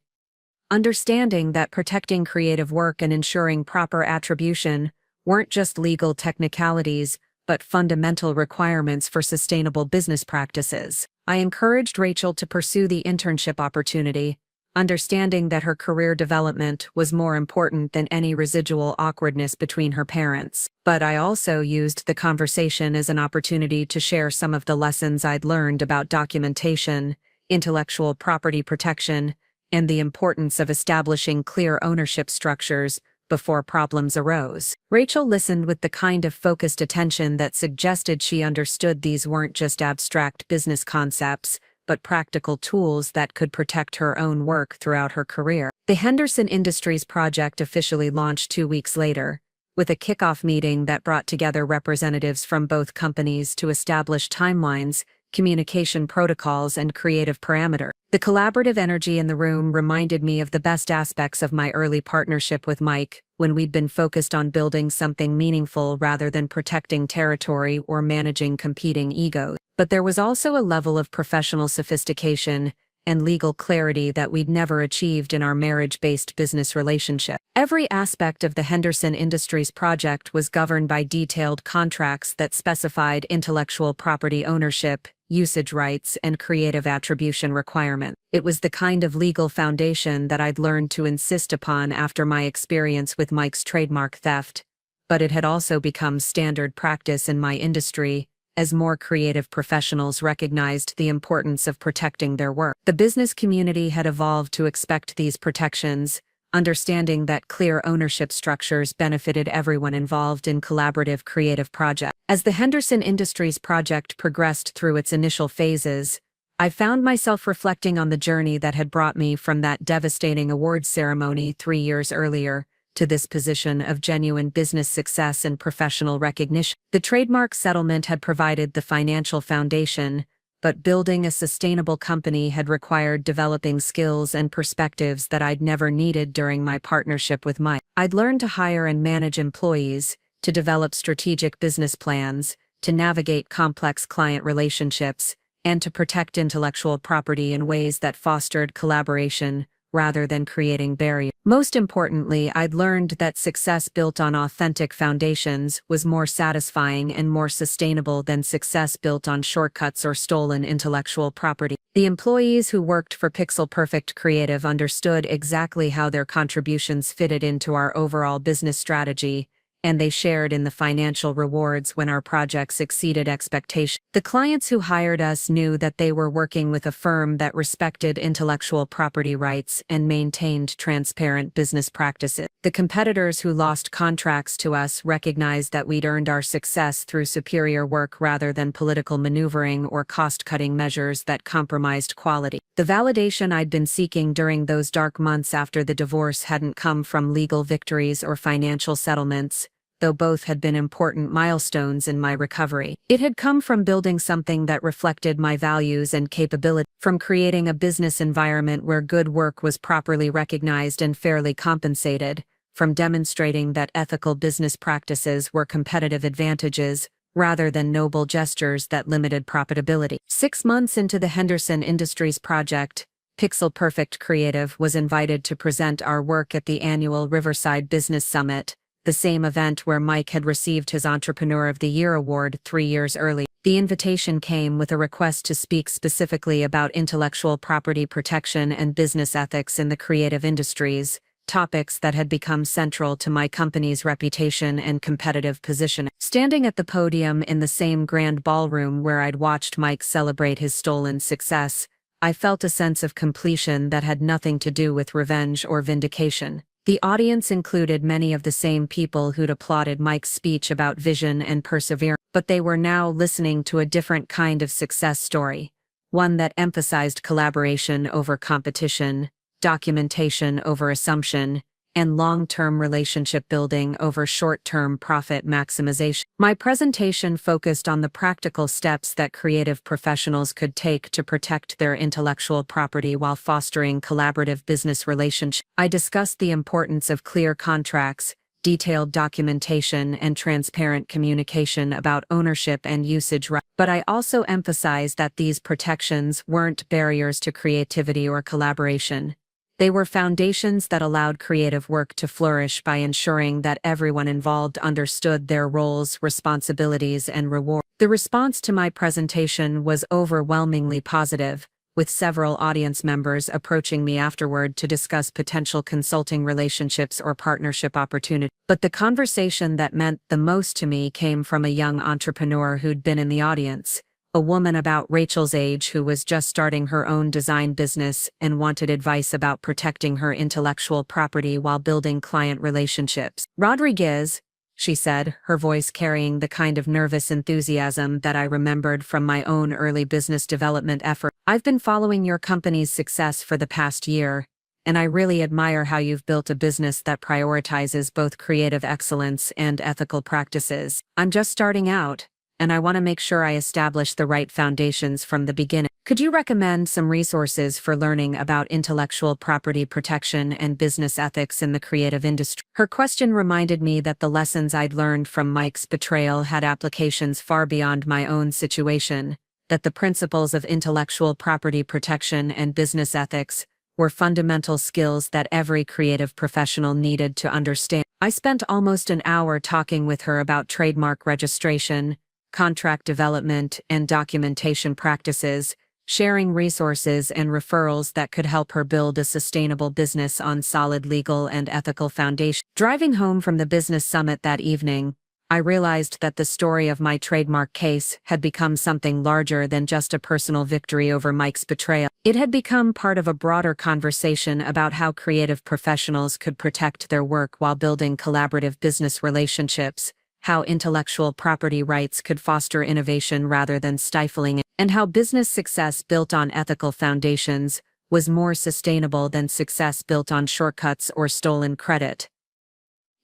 Understanding that protecting creative work and ensuring proper attribution weren't just legal technicalities, but fundamental requirements for sustainable business practices. I encouraged Rachel to pursue the internship opportunity, understanding that her career development was more important than any residual awkwardness between her parents. But I also used the conversation as an opportunity to share some of the lessons I'd learned about documentation, intellectual property protection, and the importance of establishing clear ownership structures before problems arose. Rachel listened with the kind of focused attention that suggested she understood these weren't just abstract business concepts, but practical tools that could protect her own work throughout her career. The Henderson Industries project officially launched 2 weeks later, with a kickoff meeting that brought together representatives from both companies to establish timelines, communication protocols, and creative parameters. The collaborative energy in the room reminded me of the best aspects of my early partnership with Mike, when we'd been focused on building something meaningful rather than protecting territory or managing competing egos. But there was also a level of professional sophistication and legal clarity that we'd never achieved in our marriage-based business relationship. Every aspect of the Henderson Industries project was governed by detailed contracts that specified intellectual property ownership, usage rights, and creative attribution requirements. It was the kind of legal foundation that I'd learned to insist upon after my experience with Mike's trademark theft, but it had also become standard practice in my industry, as more creative professionals recognized the importance of protecting their work. The business community had evolved to expect these protections, understanding that clear ownership structures benefited everyone involved in collaborative creative projects. As the Henderson Industries project progressed through its initial phases, I found myself reflecting on the journey that had brought me from that devastating awards ceremony 3 years earlier to this position of genuine business success and professional recognition. The trademark settlement had provided the financial foundation, but building a sustainable company had required developing skills and perspectives that I'd never needed during my partnership with Mike. I'd learned to hire and manage employees, to develop strategic business plans, to navigate complex client relationships, and to protect intellectual property in ways that fostered collaboration rather than creating barriers. Most importantly, I'd learned that success built on authentic foundations was more satisfying and more sustainable than success built on shortcuts or stolen intellectual property. The employees who worked for Pixel Perfect Creative understood exactly how their contributions fitted into our overall business strategy, and they shared in the financial rewards when our projects exceeded expectations. The clients who hired us knew that they were working with a firm that respected intellectual property rights and maintained transparent business practices. The competitors who lost contracts to us recognized that we'd earned our success through superior work rather than political maneuvering or cost-cutting measures that compromised quality. The validation I'd been seeking during those dark months after the divorce hadn't come from legal victories or financial settlements, though both had been important milestones in my recovery. It had come from building something that reflected my values and capability, from creating a business environment where good work was properly recognized and fairly compensated, from demonstrating that ethical business practices were competitive advantages rather than noble gestures that limited profitability. 6 months into the Henderson Industries project, Pixel Perfect Creative was invited to present our work at the annual Riverside Business Summit, the same event where Mike had received his Entrepreneur of the Year award 3 years early. The invitation came with a request to speak specifically about intellectual property protection and business ethics in the creative industries, topics that had become central to my company's reputation and competitive position. Standing at the podium in the same grand ballroom where I'd watched Mike celebrate his stolen success, I felt a sense of completion that had nothing to do with revenge or vindication. The audience included many of the same people who'd applauded Mike's speech about vision and perseverance, but they were now listening to a different kind of success story, one that emphasized collaboration over competition, documentation over assumption, and long-term relationship building over short-term profit maximization. My presentation focused on the practical steps that creative professionals could take to protect their intellectual property while fostering collaborative business relationships. I discussed the importance of clear contracts, detailed documentation, and transparent communication about ownership and usage rights. But I also emphasized that these protections weren't barriers to creativity or collaboration. They were foundations that allowed creative work to flourish by ensuring that everyone involved understood their roles, responsibilities, and rewards. The response to my presentation was overwhelmingly positive, with several audience members approaching me afterward to discuss potential consulting relationships or partnership opportunities. But the conversation that meant the most to me came from a young entrepreneur who'd been in the audience, a woman about Rachel's age who was just starting her own design business and wanted advice about protecting her intellectual property while building client relationships. "Rodriguez," she said, her voice carrying the kind of nervous enthusiasm that I remembered from my own early business development effort. "I've been following your company's success for the past year, and I really admire how you've built a business that prioritizes both creative excellence and ethical practices. I'm just starting out, and I want to make sure I establish the right foundations from the beginning. Could you recommend some resources for learning about intellectual property protection and business ethics in the creative industry?" Her question reminded me that the lessons I'd learned from Mike's betrayal had applications far beyond my own situation, that the principles of intellectual property protection and business ethics were fundamental skills that every creative professional needed to understand. I spent almost an hour talking with her about trademark registration, contract development, and documentation practices, sharing resources and referrals that could help her build a sustainable business on solid legal and ethical foundation. Driving home from the business summit that evening, I realized that the story of my trademark case had become something larger than just a personal victory over Mike's betrayal. It had become part of a broader conversation about how creative professionals could protect their work while building collaborative business relationships, how intellectual property rights could foster innovation rather than stifling it, and how business success built on ethical foundations was more sustainable than success built on shortcuts or stolen credit.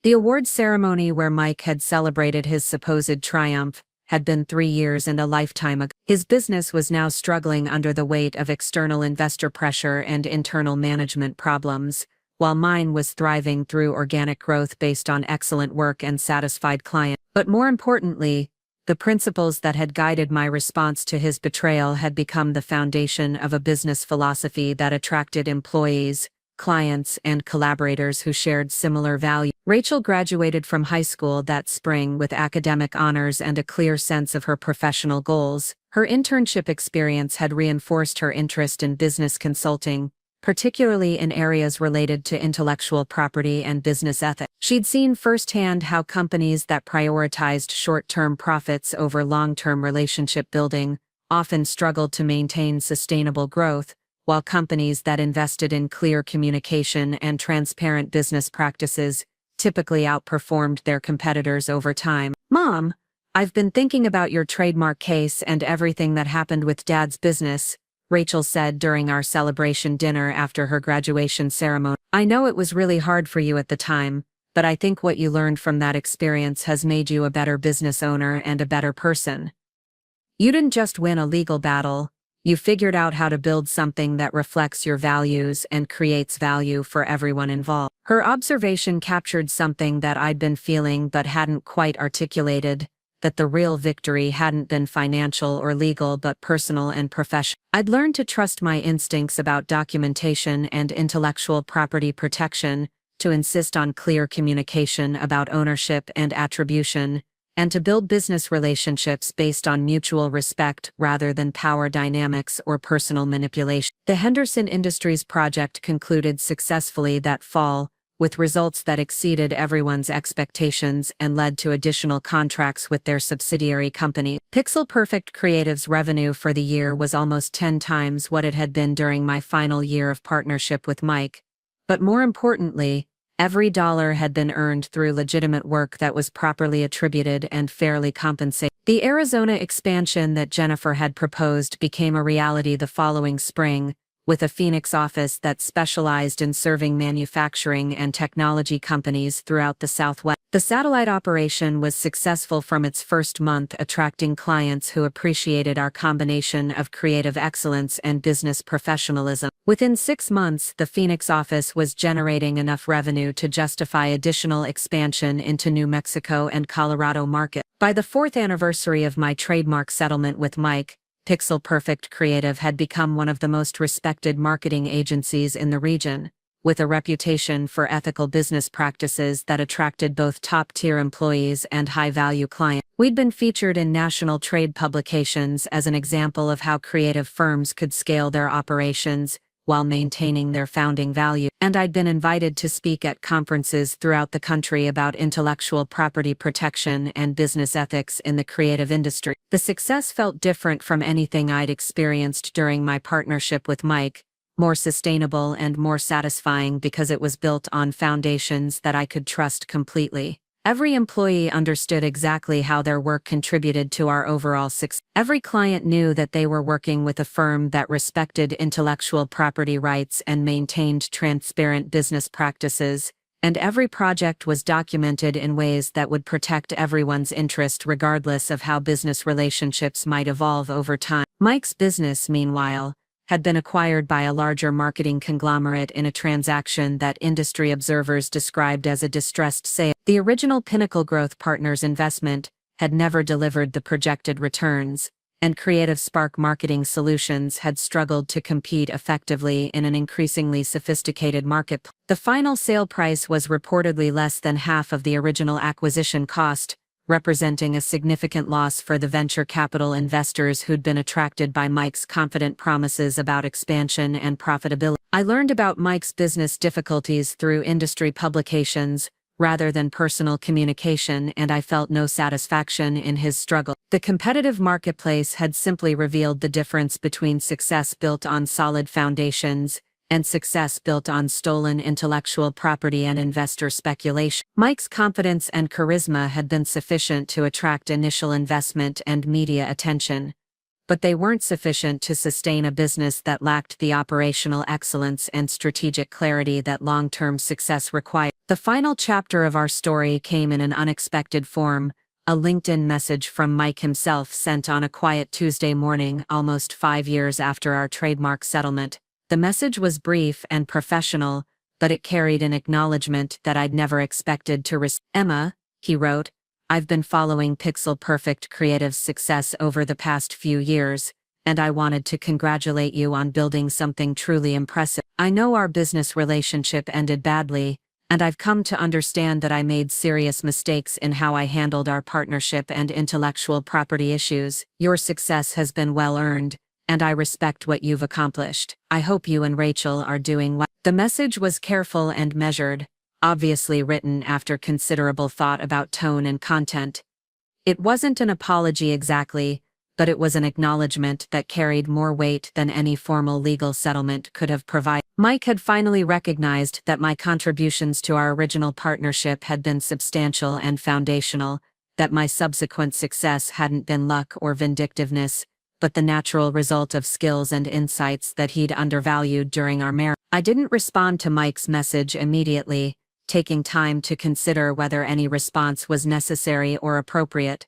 The awards ceremony where Mike had celebrated his supposed triumph had been 3 years and a lifetime ago. His business was now struggling under the weight of external investor pressure and internal management problems, while mine was thriving through organic growth based on excellent work and satisfied clients. But more importantly, the principles that had guided my response to his betrayal had become the foundation of a business philosophy that attracted employees, clients, and collaborators who shared similar values. Rachel graduated from high school that spring with academic honors and a clear sense of her professional goals. Her internship experience had reinforced her interest in business consulting, particularly in areas related to intellectual property and business ethics. She'd seen firsthand how companies that prioritized short-term profits over long-term relationship building often struggled to maintain sustainable growth, while companies that invested in clear communication and transparent business practices typically outperformed their competitors over time. "Mom, I've been thinking about your trademark case and everything that happened with Dad's business," Rachel said during our celebration dinner after her graduation ceremony. "I know it was really hard for you at the time, but I think what you learned from that experience has made you a better business owner and a better person. You didn't just win a legal battle, you figured out how to build something that reflects your values and creates value for everyone involved." Her observation captured something that I'd been feeling but hadn't quite articulated, that the real victory hadn't been financial or legal but personal and professional. I'd learned to trust my instincts about documentation and intellectual property protection, to insist on clear communication about ownership and attribution, and to build business relationships based on mutual respect rather than power dynamics or personal manipulation. The Henderson Industries project concluded successfully that fall, with results that exceeded everyone's expectations and led to additional contracts with their subsidiary company. Pixel Perfect Creative's revenue for the year was almost 10 times what it had been during my final year of partnership with Mike. But more importantly, every dollar had been earned through legitimate work that was properly attributed and fairly compensated. The Arizona expansion that Jennifer had proposed became a reality the following spring, with a Phoenix office that specialized in serving manufacturing and technology companies throughout the Southwest. The satellite operation was successful from its first month, attracting clients who appreciated our combination of creative excellence and business professionalism. Within 6 months, the Phoenix office was generating enough revenue to justify additional expansion into New Mexico and Colorado markets. By the 4th anniversary of my trademark settlement with Mike, Pixel Perfect Creative had become one of the most respected marketing agencies in the region, with a reputation for ethical business practices that attracted both top-tier employees and high-value clients. We'd been featured in national trade publications as an example of how creative firms could scale their operations while maintaining their founding value, and I'd been invited to speak at conferences throughout the country about intellectual property protection and business ethics in the creative industry. The success felt different from anything I'd experienced during my partnership with Mike, more sustainable and more satisfying because it was built on foundations that I could trust completely. Every employee understood exactly how their work contributed to our overall success. Every client knew that they were working with a firm that respected intellectual property rights and maintained transparent business practices, and every project was documented in ways that would protect everyone's interest regardless of how business relationships might evolve over time. Mike's business, meanwhile, had been acquired by a larger marketing conglomerate in a transaction that industry observers described as a distressed sale. The original Pinnacle Growth Partners investment had never delivered the projected returns, and Creative Spark Marketing Solutions had struggled to compete effectively in an increasingly sophisticated market. The final sale price was reportedly less than half of the original acquisition cost, representing a significant loss for the venture capital investors who'd been attracted by Mike's confident promises about expansion and profitability. I learned about Mike's business difficulties through industry publications, rather than personal communication, and I felt no satisfaction in his struggle. The competitive marketplace had simply revealed the difference between success built on solid foundations and success built on stolen intellectual property and investor speculation. Mike's confidence and charisma had been sufficient to attract initial investment and media attention, but they weren't sufficient to sustain a business that lacked the operational excellence and strategic clarity that long-term success required. The final chapter of our story came in an unexpected form, a LinkedIn message from Mike himself sent on a quiet Tuesday morning almost 5 years after our trademark settlement. The message was brief and professional, but it carried an acknowledgement that I'd never expected to receive. "Emma," he wrote, "I've been following Pixel Perfect Creative's success over the past few years, and I wanted to congratulate you on building something truly impressive. I know our business relationship ended badly, and I've come to understand that I made serious mistakes in how I handled our partnership and intellectual property issues. Your success has been well earned, and I respect what you've accomplished. I hope you and Rachel are doing well." The message was careful and measured, obviously written after considerable thought about tone and content. It wasn't an apology exactly, but it was an acknowledgement that carried more weight than any formal legal settlement could have provided. Mike had finally recognized that my contributions to our original partnership had been substantial and foundational, that my subsequent success hadn't been luck or vindictiveness, but the natural result of skills and insights that he'd undervalued during our marriage. I didn't respond to Mike's message immediately, taking time to consider whether any response was necessary or appropriate.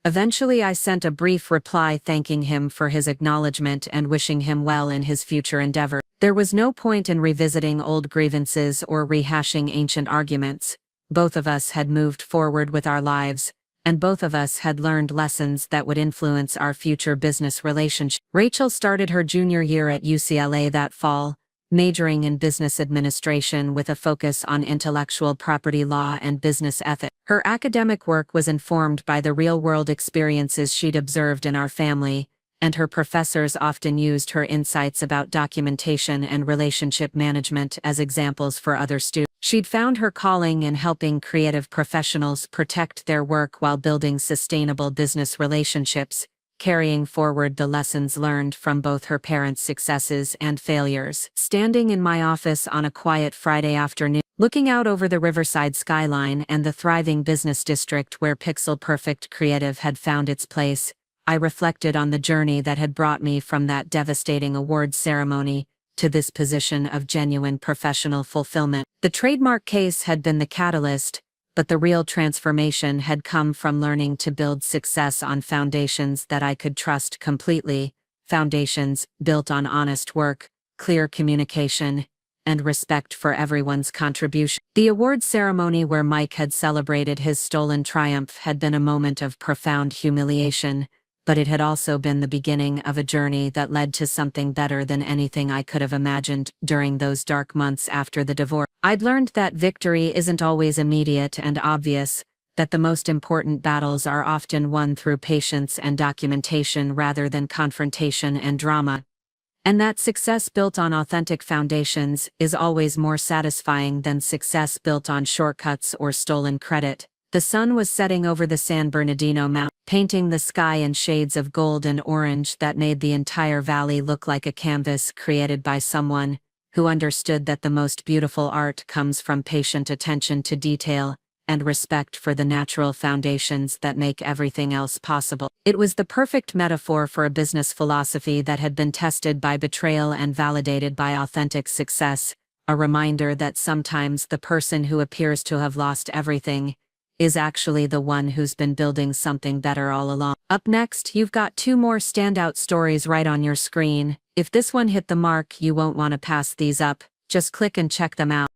Eventually I sent a brief reply thanking him for his acknowledgement and wishing him well in his future endeavor. There was no point in revisiting old grievances or rehashing ancient arguments. Both of us had moved forward with our lives, and both of us had learned lessons that would influence our future business relationship. Rachel started her junior year at UCLA that fall, majoring in business administration with a focus on intellectual property law and business ethics. Her academic work was informed by the real-world experiences she'd observed in our family, and her professors often used her insights about documentation and relationship management as examples for other students. She'd found her calling in helping creative professionals protect their work while building sustainable business relationships, carrying forward the lessons learned from both her parents' successes and failures. Standing in my office on a quiet Friday afternoon, looking out over the riverside skyline and the thriving business district where Pixel Perfect Creative had found its place, I reflected on the journey that had brought me from that devastating awards ceremony to this position of genuine professional fulfillment. The trademark case had been the catalyst, but the real transformation had come from learning to build success on foundations that I could trust completely, foundations built on honest work, clear communication, and respect for everyone's contribution. The award ceremony where Mike had celebrated his stolen triumph had been a moment of profound humiliation, but it had also been the beginning of a journey that led to something better than anything I could have imagined during those dark months after the divorce. I'd learned that victory isn't always immediate and obvious, that the most important battles are often won through patience and documentation rather than confrontation and drama, and that success built on authentic foundations is always more satisfying than success built on shortcuts or stolen credit. The sun was setting over the San Bernardino Mountains, painting the sky in shades of gold and orange that made the entire valley look like a canvas created by someone who understood that the most beautiful art comes from patient attention to detail and respect for the natural foundations that make everything else possible. It was the perfect metaphor for a business philosophy that had been tested by betrayal and validated by authentic success, a reminder that sometimes the person who appears to have lost everything is actually the one who's been building something better all along. Up next, you've got 2 more standout stories right on your screen. If this one hit the mark, you won't want to pass these up. Just click and check them out.